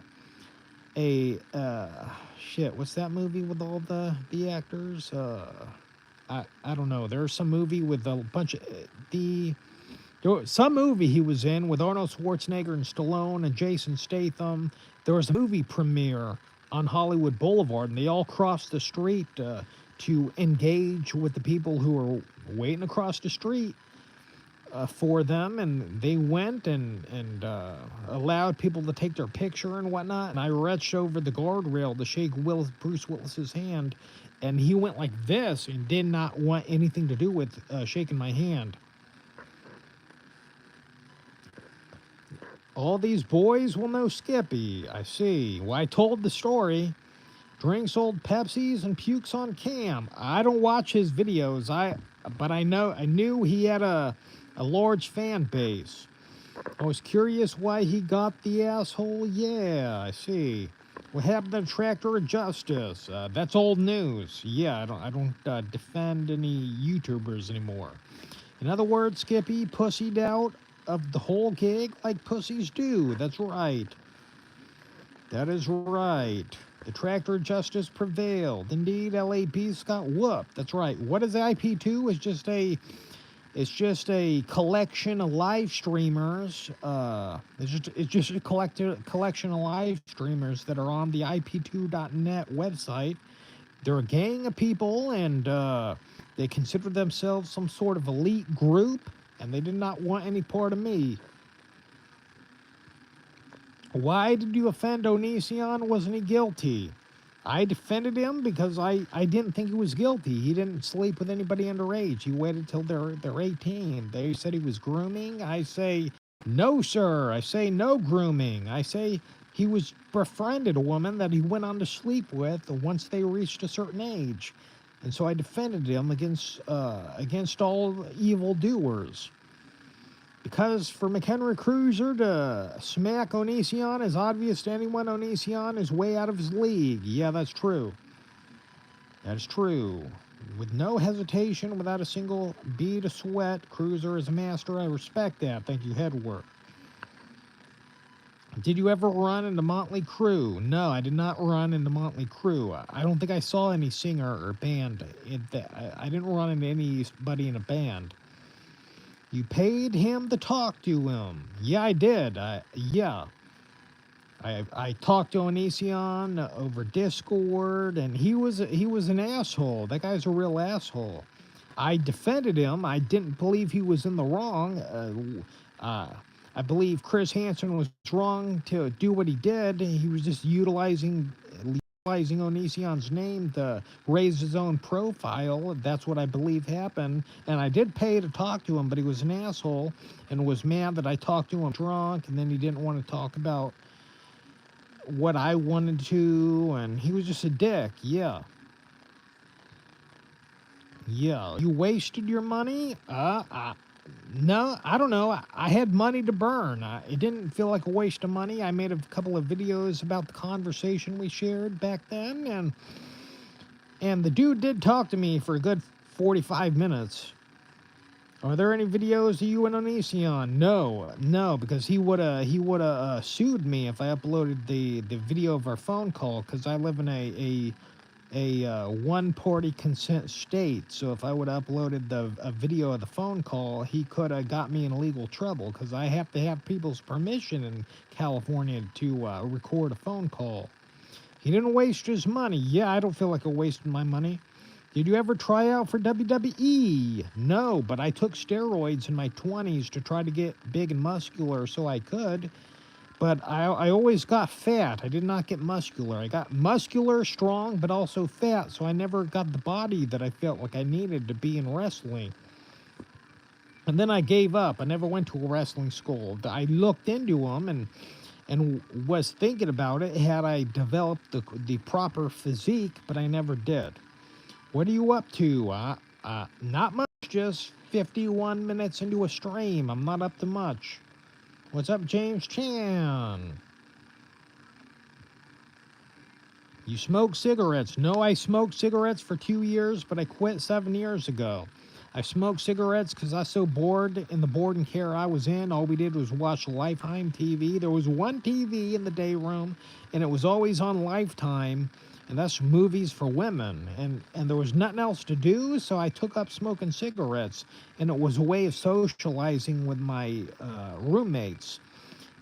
shit. What's that movie with all the actors? I don't know. There's some movie with a bunch of some movie he was in with Arnold Schwarzenegger and Stallone and Jason Statham. There was a movie premiere on Hollywood Boulevard, and they all crossed the street to engage with the people who were waiting across the street for them, and they went and allowed people to take their picture and whatnot. And I reached over the guardrail to shake Bruce Willis's hand, and he went like this and did not want anything to do with shaking my hand. All these boys will know Skippy. I see. Well, I told the story. Drinks old Pepsis and pukes on cam. I don't watch his videos. But I knew he had a large fan base. I was curious why he got the asshole. Yeah, I see. What happened to Tractor of Justice? That's old news. Yeah, I don't defend any YouTubers anymore. In other words, Skippy pussied out of the whole gig like pussies do. That's right. That is right. The Tractor of Justice prevailed. Indeed, LA Beast got whooped. That's right. What is IP2? It's just a collection of live streamers. It's just a collection of live streamers that are on the IP2.net website. They're a gang of people, and they consider themselves some sort of elite group, and they did not want any part of me. Why did you offend Onision? Wasn't he guilty? I defended him because I didn't think he was guilty. He didn't sleep with anybody underage. He waited till they're 18. They said he was grooming. I say, no, sir. I say no grooming. I say he was befriended a woman that he went on to sleep with once they reached a certain age. And so I defended him against all evildoers. Because for McHenry Cruiser to smack Onision is obvious to anyone. Onision is way out of his league. Yeah, that's true. That's true. With no hesitation, without a single bead of sweat, Cruiser is a master. I respect that. Thank you, Headwork. Did you ever run into Motley Crue? No, I did not run into Motley Crue. I don't think I saw any singer or band. I didn't run into anybody in a band. You paid him to talk to him. Yeah, I did. Yeah. I talked to Onision over Discord, and he was an asshole. That guy's a real asshole. I defended him. I didn't believe he was in the wrong. I believe Chris Hansen was wrong to do what he did. He was just utilizing utilizing Onision's name to raise his own profile. That's what I believe happened. And I did pay to talk to him, but he was an asshole and was mad that I talked to him drunk, and then he didn't want to talk about what I wanted to, and he was just a dick. Yeah. Yeah. You wasted your money? No, I don't know. I had money to burn. It didn't feel like a waste of money. I made a couple of videos about the conversation we shared back then, and the dude did talk to me for a good 45 minutes. Are there any videos of you and Onision? No, because he would have sued me if I uploaded the video of our phone call, because I live in a one-party consent state. So if I would have uploaded a video of the phone call, he could have got me in legal trouble, because I have to have people's permission in California to record a phone call. He didn't waste his money. Yeah, I don't feel like I wasted my money. Did you ever try out for WWE? No, but I took steroids in my 20s to try to get big and muscular so I could. But I always got fat. I did not get muscular. I got muscular, strong, but also fat, so I never got the body that I felt like I needed to be in wrestling. And then I gave up. I never went to a wrestling school. I looked into them and was thinking about it had I developed the proper physique, but I never did. What are you up to? Not much, just 51 minutes into a stream. I'm not up to much. What's up, James Chan? You smoke cigarettes? No, I smoked cigarettes for 2 years, but I quit 7 years ago. I smoked cigarettes because I was so bored in the boarding care I was in. All we did was watch Lifetime TV. There was one TV in the day room, and it was always on Lifetime, and that's movies for women. And there was nothing else to do, so I took up smoking cigarettes, and it was a way of socializing with my roommates.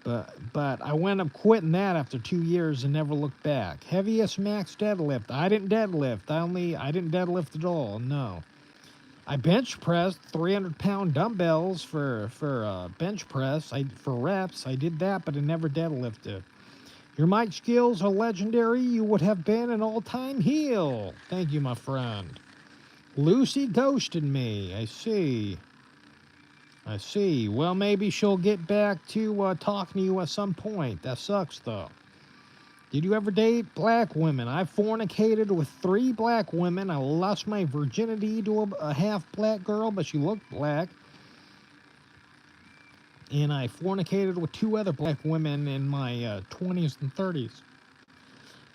But I wound up quitting that after 2 years and never looked back. Heaviest max deadlift. I didn't deadlift. I didn't deadlift at all. No. I bench pressed 300-pound dumbbells for bench press. For reps. I did that, but I never deadlifted. Your mic skills are legendary. You would have been an all-time heel. Thank you, my friend. Lucy ghosted me. I see. Well, maybe she'll get back to talking to you at some point. That sucks, though. Did you ever date black women? I fornicated with 3 black women. I lost my virginity to a half-black girl, but she looked black. And I fornicated with 2 other black women in my 20s and 30s.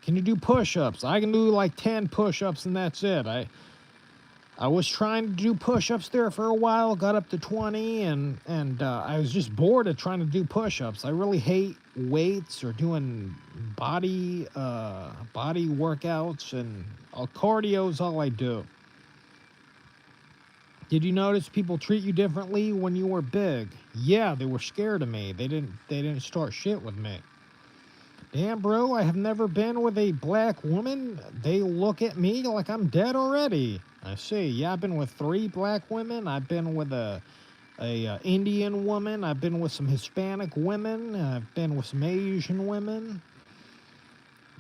Can you do push-ups? I can do like 10 push-ups, and that's it. I was trying to do push-ups there for a while, got up to 20, and I was just bored of trying to do push-ups. I really hate weights or doing body workouts, and cardio is all I do. Did you notice people treat you differently when you were big? Yeah, they were scared of me. They didn't start shit with me. Damn, bro, I have never been with a black woman. They look at me like I'm dead already. I see. Yeah, I've been with 3 black women. I've been with a Indian woman. I've been with some Hispanic women. I've been with some Asian women.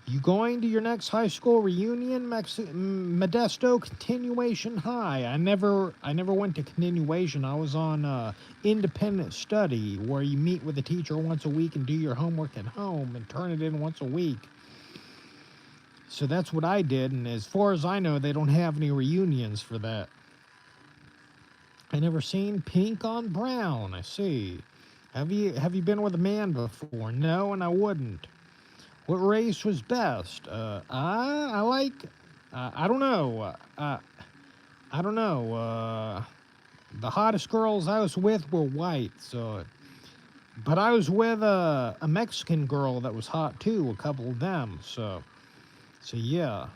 You going to your next high school reunion? Modesto Continuation High. I never went to continuation. I was on independent study, where you meet with a teacher once a week and do your homework at home and turn it in once a week. So that's what I did, and as far as I know, they don't have any reunions for that. I never seen Pink on Brown. I see. Have you been with a man before? No, and I wouldn't. What race was best? I like. I don't know. I don't know. The hottest girls I was with were white, so. But I was with a Mexican girl that was hot too. A couple of them, so. So yeah.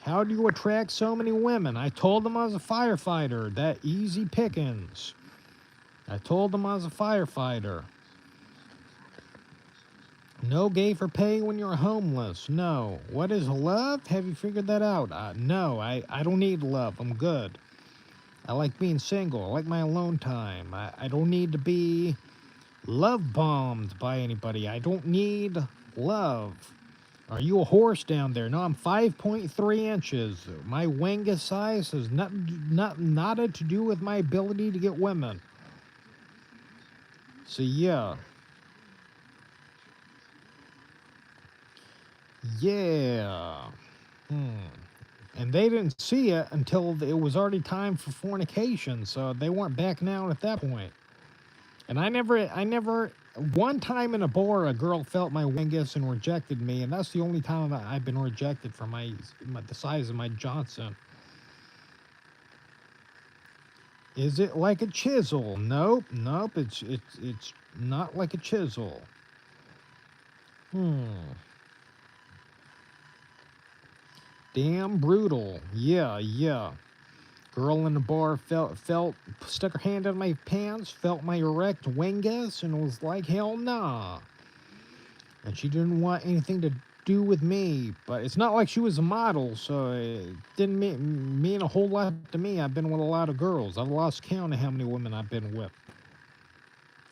How do you attract so many women? I told them I was a firefighter. That easy pickings. I told them I was a firefighter. No gay for pay when you're homeless. No. What is love? Have you figured that out? No, I don't need love. I'm good. I like being single. I like my alone time. I don't need to be love bombed by anybody. I don't need love. Are you a horse down there? No, I'm 5.3 inches. My wanga size has nada to do with my ability to get women. So yeah. Yeah. And they didn't see it until it was already time for fornication, so they weren't backing out at that point. And I never, one time in a bar, a girl felt my wingus and rejected me, and that's the only time I've been rejected for the size of my Johnson. Is it like a chisel? Nope, nope. It's not like a chisel. Hmm. Damn brutal. Yeah, yeah. Girl in the bar stuck her hand in my pants, felt my erect wingus, and was like, hell nah. And she didn't want anything to do with me. But it's not like she was a model, so it didn't mean a whole lot to me. I've been with a lot of girls. I've lost count of how many women I've been with.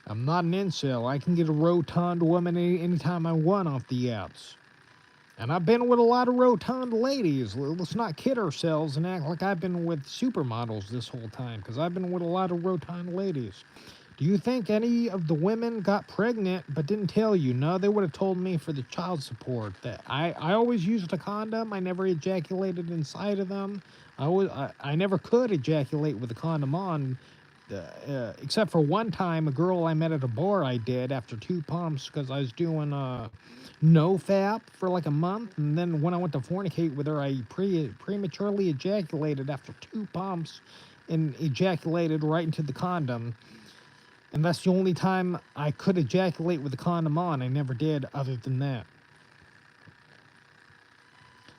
I'm not an incel. I can get a rotund woman anytime I want off the apps. And I've been with a lot of rotund ladies. Let's not kid ourselves and act like I've been with supermodels this whole time, because I've been with a lot of rotund ladies. Do you think any of the women got pregnant but didn't tell you? No, they would have told me for the child support. That I always used a condom. I never ejaculated inside of them. I never could ejaculate with the condom on. Except for one time, a girl I met at a bar I did after 2 pumps because I was doing no fap for like a month, and then when I went to fornicate with her, I prematurely ejaculated after 2 pumps, and ejaculated right into the condom. And that's the only time I could ejaculate with the condom on. I never did other than that.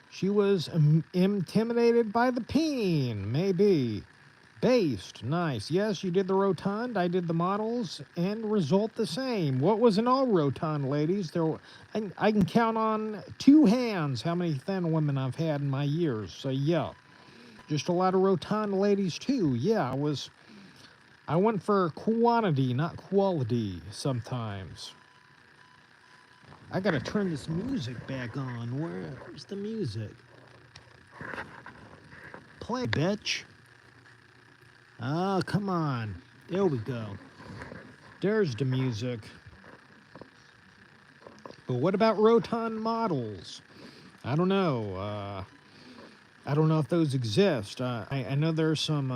She was intimidated by the peen, maybe. Based, nice. Yes, you did the rotund, I did the models, and result the same. What was in all rotund ladies? I can count on 2 hands how many thin women I've had in my years. So yeah, just a lot of rotund ladies too. Yeah, I went for quantity, not quality sometimes. I gotta turn this music back on. Where's the music? Play, bitch. Oh, come on. There we go. There's the music. But what about rotund models? I don't know. I don't know if those exist. I know there's some.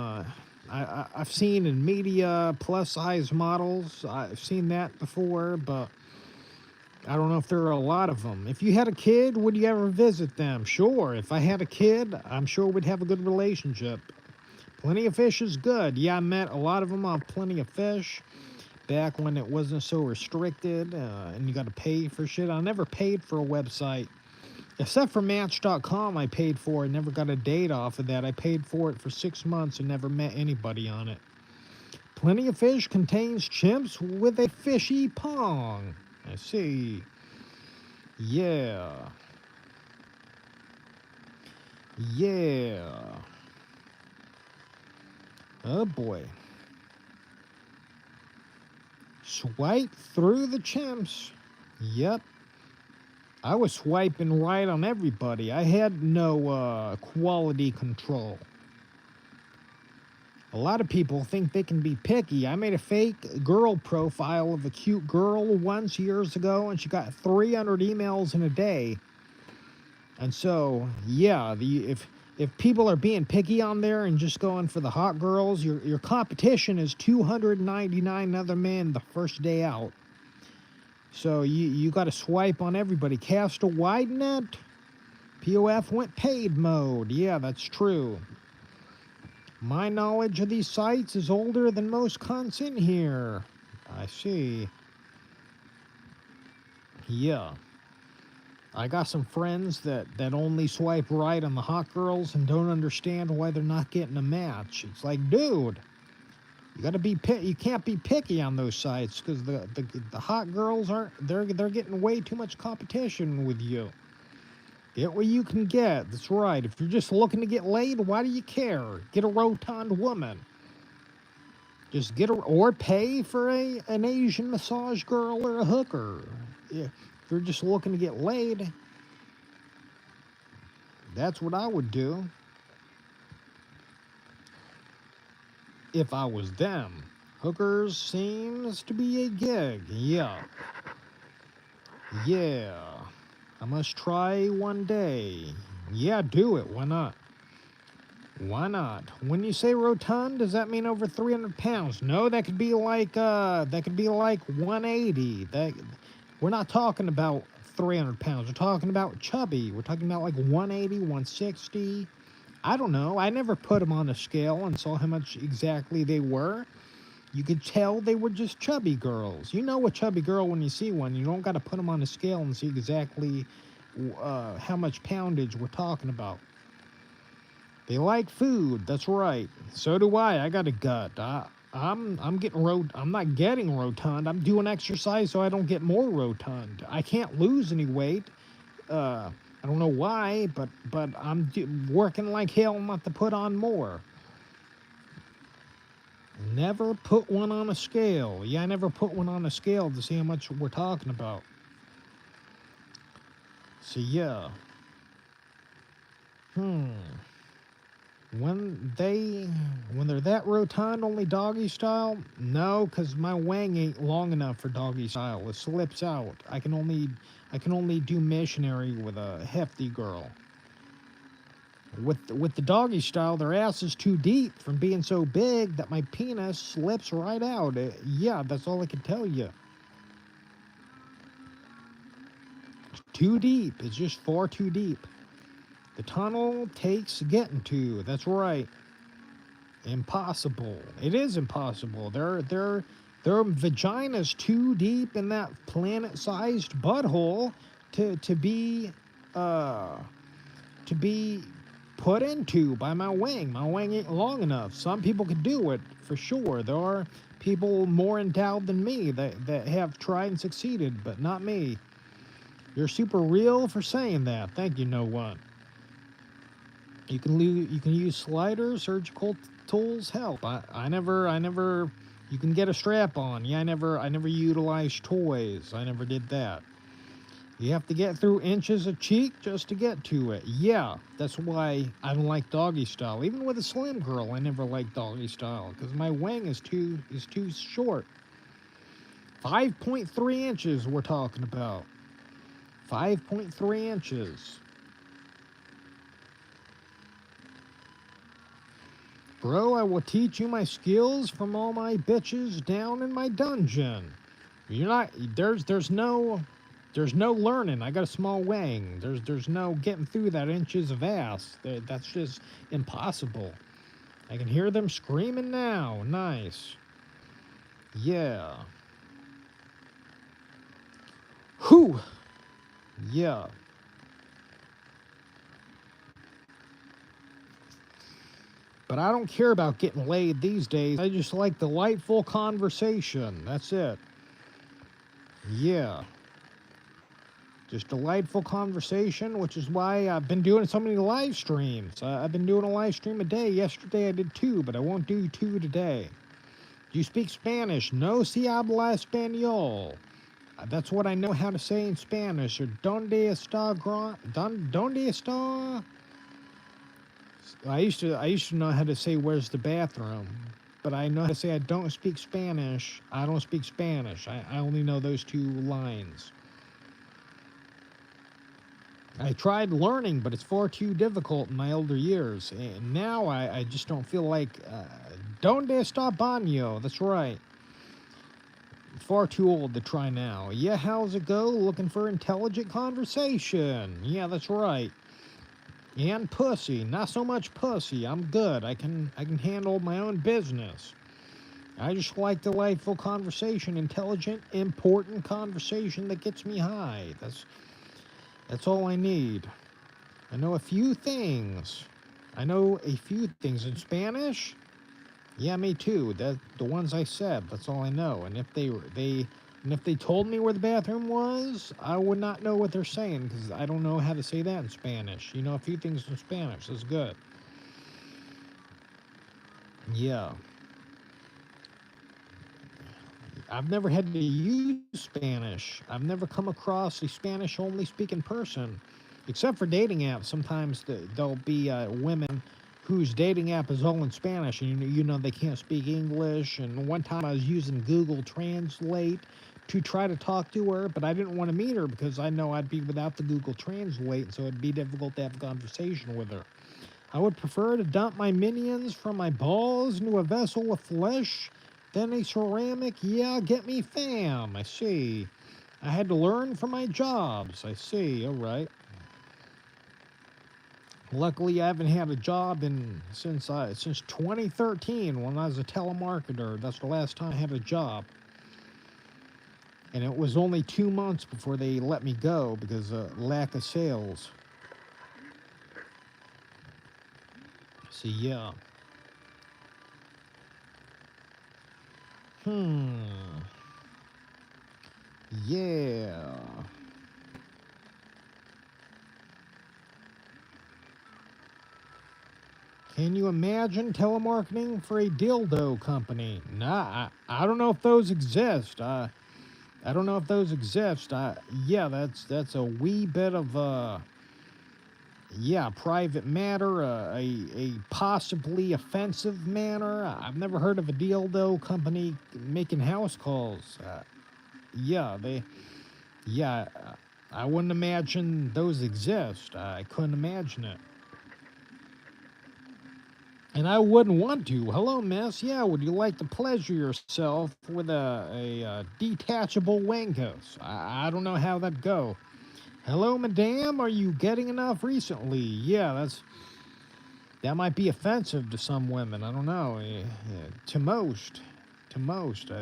I've seen in media plus size models. I've seen that before, but I don't know if there are a lot of them. If you had a kid, would you ever visit them? Sure. If I had a kid, I'm sure we'd have a good relationship. Plenty of Fish is good. Yeah, I met a lot of them on Plenty of Fish back when it wasn't so restricted and you got to pay for shit. I never paid for a website. Except for Match.com, I paid for it. Never got a date off of that. I paid for it for 6 months and never met anybody on it. Plenty of Fish contains chimps with a fishy pong. I see. Yeah. Yeah. Oh boy. Swipe through the chimps. Yep. I was swiping right on everybody. I had no quality control. A lot of people think they can be picky. I made a fake girl profile of a cute girl once years ago, and she got 300 emails in a day. And so, yeah, if people are being picky on there and just going for the hot girls, your competition is 299 other men the first day out. So you got to swipe on everybody. Cast a wide net. POF went paid mode. Yeah, that's true. My knowledge of these sites is older than most cunts in here. I see. Yeah. I got some friends that only swipe right on the hot girls and don't understand why they're not getting a match. It's like, dude, you gotta be you can't be picky on those sites because the hot girls aren't. They're getting way too much competition with you. Get what you can get. That's right. If you're just looking to get laid, why do you care? Get a rotund woman. Just get or pay for an Asian massage girl or a hooker. Yeah. If you're just looking to get laid, That's what I would do if I was them. Hookers seems to be a gig. Yeah. Yeah. I must try one day. Yeah, do it. Why not? Why not? When you say rotund, does that mean over 300 pounds? No, that could be like 180. That we're not talking about 300 pounds. We're talking about chubby. We're talking about like 180, 160. I don't know. I never put them on a scale and saw how much exactly they were. You could tell they were just chubby girls. You know a chubby girl when you see one. You don't got to put them on a scale and see exactly how much poundage we're talking about. They like food. That's right. So do I. I got a gut. I'm not getting rotund. I'm doing exercise so I don't get more rotund. I can't lose any weight. I don't know why, but working like hell not to put on more. Never put one on a scale. Yeah, I never put one on a scale to see how much we're talking about. So yeah. Hmm. When they're that rotund, only doggy style? No, cause my wang ain't long enough for doggy style. It slips out. I can only do missionary with a hefty girl. With the doggy style, their ass is too deep from being so big that my penis slips right out. Yeah, that's all I can tell you. Too deep. It's just far too deep. The tunnel takes getting to. That's right. Impossible. It is impossible. Their vagina's too deep in that planet-sized butthole to be uh to be put into by my wing. My wing ain't long enough. Some people could do it for sure. There are people more endowed than me that have tried and succeeded, but not me. You're super real for saying that. Thank you, no one. You can use sliders, surgical tools. Help. I never. You can get a strap on. Yeah, I never utilized toys. I never did that. You have to get through inches of cheek just to get to it. Yeah, that's why I don't like doggy style. Even with a slim girl, I never liked doggy style because my wing is too short. 5.3 inches we're talking about. 5.3 inches. Bro, I will teach you my skills from all my bitches down in my dungeon. You're not there's no learning. I got a small wang. There's no getting through that inches of ass. That's just impossible. I can hear them screaming now. Nice. Yeah. Whew. Yeah. But I don't care about getting laid these days. I just like delightful conversation. That's it. Yeah. Just delightful conversation, which is why I've been doing so many live streams. I've been doing a live stream a day. Yesterday I did 2, but I won't do 2 today. Do you speak Spanish? No si habla español. That's what I know how to say in Spanish. Or donde está donde está? I used to know how to say where's the bathroom, but I know how to say I don't speak Spanish. I don't speak Spanish. I only know those 2 lines. I tried learning, but it's far too difficult in my older years. And now I just don't feel like. Donde está baño? That's right. Far too old to try now. Yeah, how's it go? Looking for intelligent conversation. Yeah, that's right. And pussy. Not so much pussy. I'm good. I can handle my own business. I just like delightful conversation, intelligent, important conversation that gets me high. That's all I need. I know a few things. I know a few things in Spanish. Yeah, me too. The ones I said. That's all I know. And if they told me where the bathroom was, I would not know what they're saying because I don't know how to say that in Spanish. You know a few things in Spanish. That's good. Yeah. I've never had to use Spanish. I've never come across a Spanish only speaking person. Except for dating apps, sometimes there'll be women whose dating app is all in Spanish, and you know they can't speak English. And one time I was using Google Translate to try to talk to her, but I didn't want to meet her because I know I'd be without the Google Translate, so it'd be difficult to have a conversation with her. I would prefer to dump my minions from my balls into a vessel of flesh than a ceramic, yeah, get me fam. I see. I had to learn from my jobs. I see. All right. Luckily, I haven't had a job since 2013 when I was a telemarketer. That's the last time I had a job, and it was only 2 months before they let me go because of lack of sales. So yeah. Hmm. Yeah. Can you imagine telemarketing for a dildo company? Nah, I don't know if those exist. I don't know if those exist. Yeah, that's a wee bit of yeah, private matter, a possibly offensive matter. I've never heard of a dildo company making house calls. Yeah, yeah, I wouldn't imagine those exist. I couldn't imagine it. And I wouldn't want to. Hello, miss. Yeah, would you like to pleasure yourself with a detachable wangus? I don't know how that'd go. Hello, madame. Are you getting enough recently? Yeah, that might be offensive to some women. I don't know. To most, to most.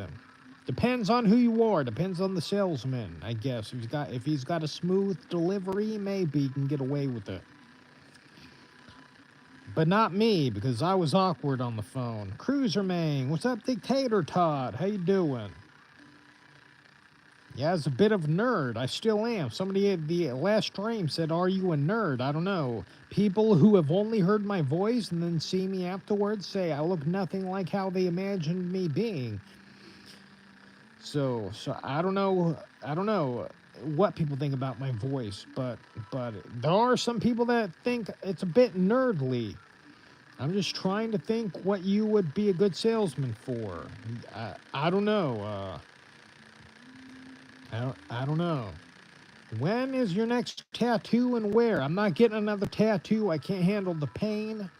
Depends on who you are. Depends on the salesman, I guess. If he's got a smooth delivery, maybe he can get away with it. But not me, because I was awkward on the phone. Cruiser Mang, what's up, Dictator Todd? How you doing? Yeah, as a bit of a nerd, I still am. Somebody at the last stream said, "Are you a nerd?" I don't know. People who have only heard my voice and then see me afterwards say I look nothing like how they imagined me being. So I don't know. I don't know what people think about my voice, but there are some people that think it's a bit nerdly. I'm just trying to think what you would be a good salesman for. I don't know. I don't know. When is your next tattoo and where? I'm not getting another tattoo. I can't handle the pain.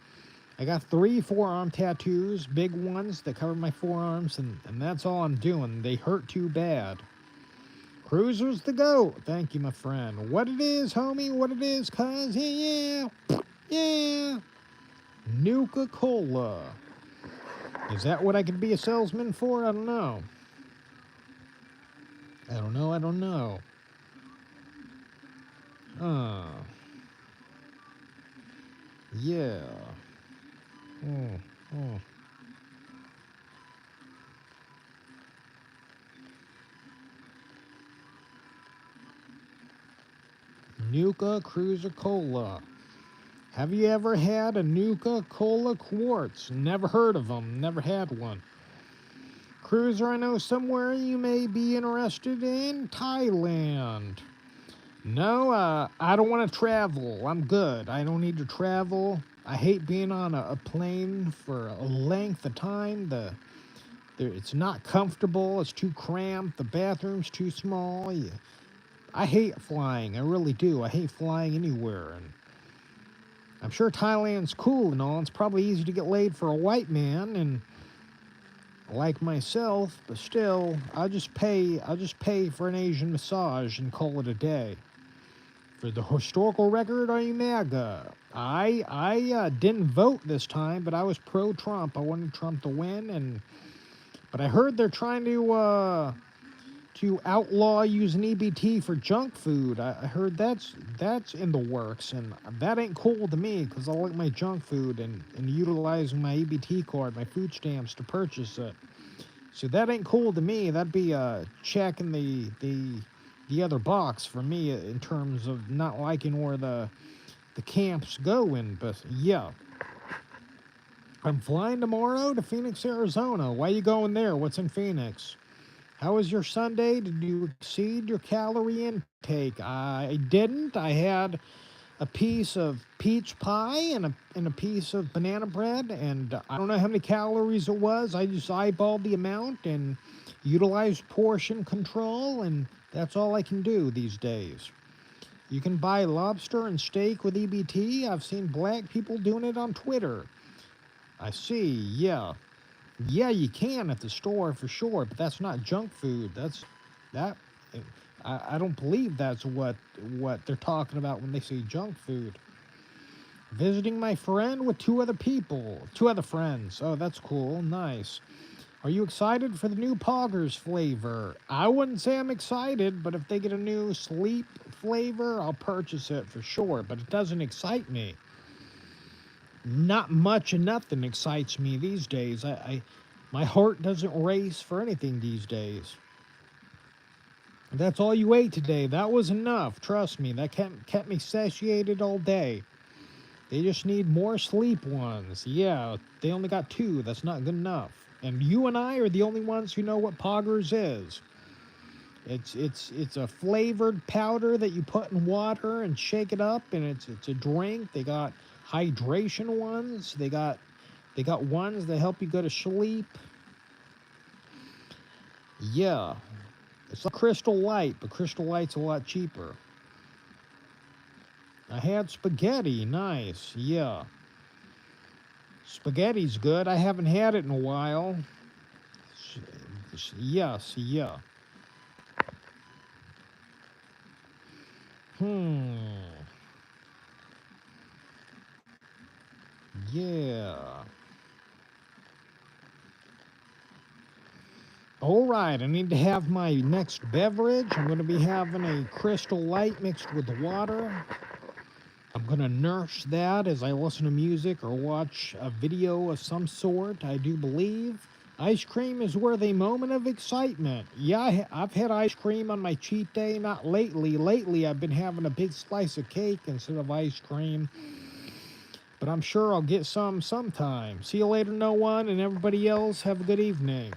I got 3 forearm tattoos, big ones that cover my forearms, and that's all I'm doing. They hurt too bad. Cruiser's the goat. Thank you, my friend. What it is, homie, what it is, cuz, yeah. Nuka-Cola. Is that what I could be a salesman for? I don't know. I don't know. Uh, yeah. Mm, mm. Nuka Cruiser Cola. Have you ever had a Nuka Cola Quartz? Never heard of them. Never had one. Cruiser, I know somewhere you may be interested in Thailand. No, I don't want to travel. I'm good. I don't need to travel. I hate being on a plane for a length of time. It's not comfortable. It's too cramped. The bathroom's too small. Yeah. I hate flying. I really do. I hate flying anywhere. And I'm sure Thailand's cool and all. It's probably easy to get laid for a white man and like myself, but still, I'll just pay for an Asian massage and call it a day. For the historical record, are you MAGA? I didn't vote this time, but I was pro-Trump. I wanted Trump to win, but I heard they're trying to outlaw using EBT for junk food. I heard that's in the works, and that ain't cool to me because I like my junk food and utilizing my EBT card, my food stamps to purchase it. So that ain't cool to me. That'd be checking the other box for me in terms of not liking where the camps going. But yeah, I'm flying tomorrow to Phoenix, Arizona. Why you going there? What's in Phoenix? How was your Sunday? Did you exceed your calorie intake? I didn't. I had a piece of peach pie and a piece of banana bread, and I don't know how many calories it was. I just eyeballed the amount and utilized portion control, and that's all I can do these days. You can buy lobster and steak with EBT. I've seen black people doing it on Twitter. I see, yeah. Yeah, you can at the store for sure, but that's not junk food. That I don't believe that's what they're talking about when they say junk food. Visiting my friend with two other friends. Oh, that's cool. Nice. Are you excited for the new Poggers flavor? I wouldn't say I'm excited, but if they get a new sleep flavor, I'll purchase it for sure. But it doesn't excite me. Not much of nothing excites me these days. My heart doesn't race for anything these days. That's all you ate today. That was enough. Trust me. That kept me satiated all day. They just need more sleep ones. Yeah, they only got two. That's not good enough. And you and I are the only ones who know what Poggers is. It's a flavored powder that you put in water and shake it up, and it's a drink. They got hydration ones. They got ones that help you go to sleep. Yeah, it's like Crystal Light, but Crystal Light's a lot cheaper. I had spaghetti. Nice. Yeah. Spaghetti's good. I haven't had it in a while. Yes, yeah. Hmm. Yeah. All right, I need to have my next beverage. I'm going to be having a Crystal Light mixed with water. I'm going to nurse that as I listen to music or watch a video of some sort, I do believe. Ice cream is worth a moment of excitement. Yeah, I've had ice cream on my cheat day, not lately. Lately, I've been having a big slice of cake instead of ice cream. But I'm sure I'll get some sometime. See you later, no one, and everybody else, have a good evening.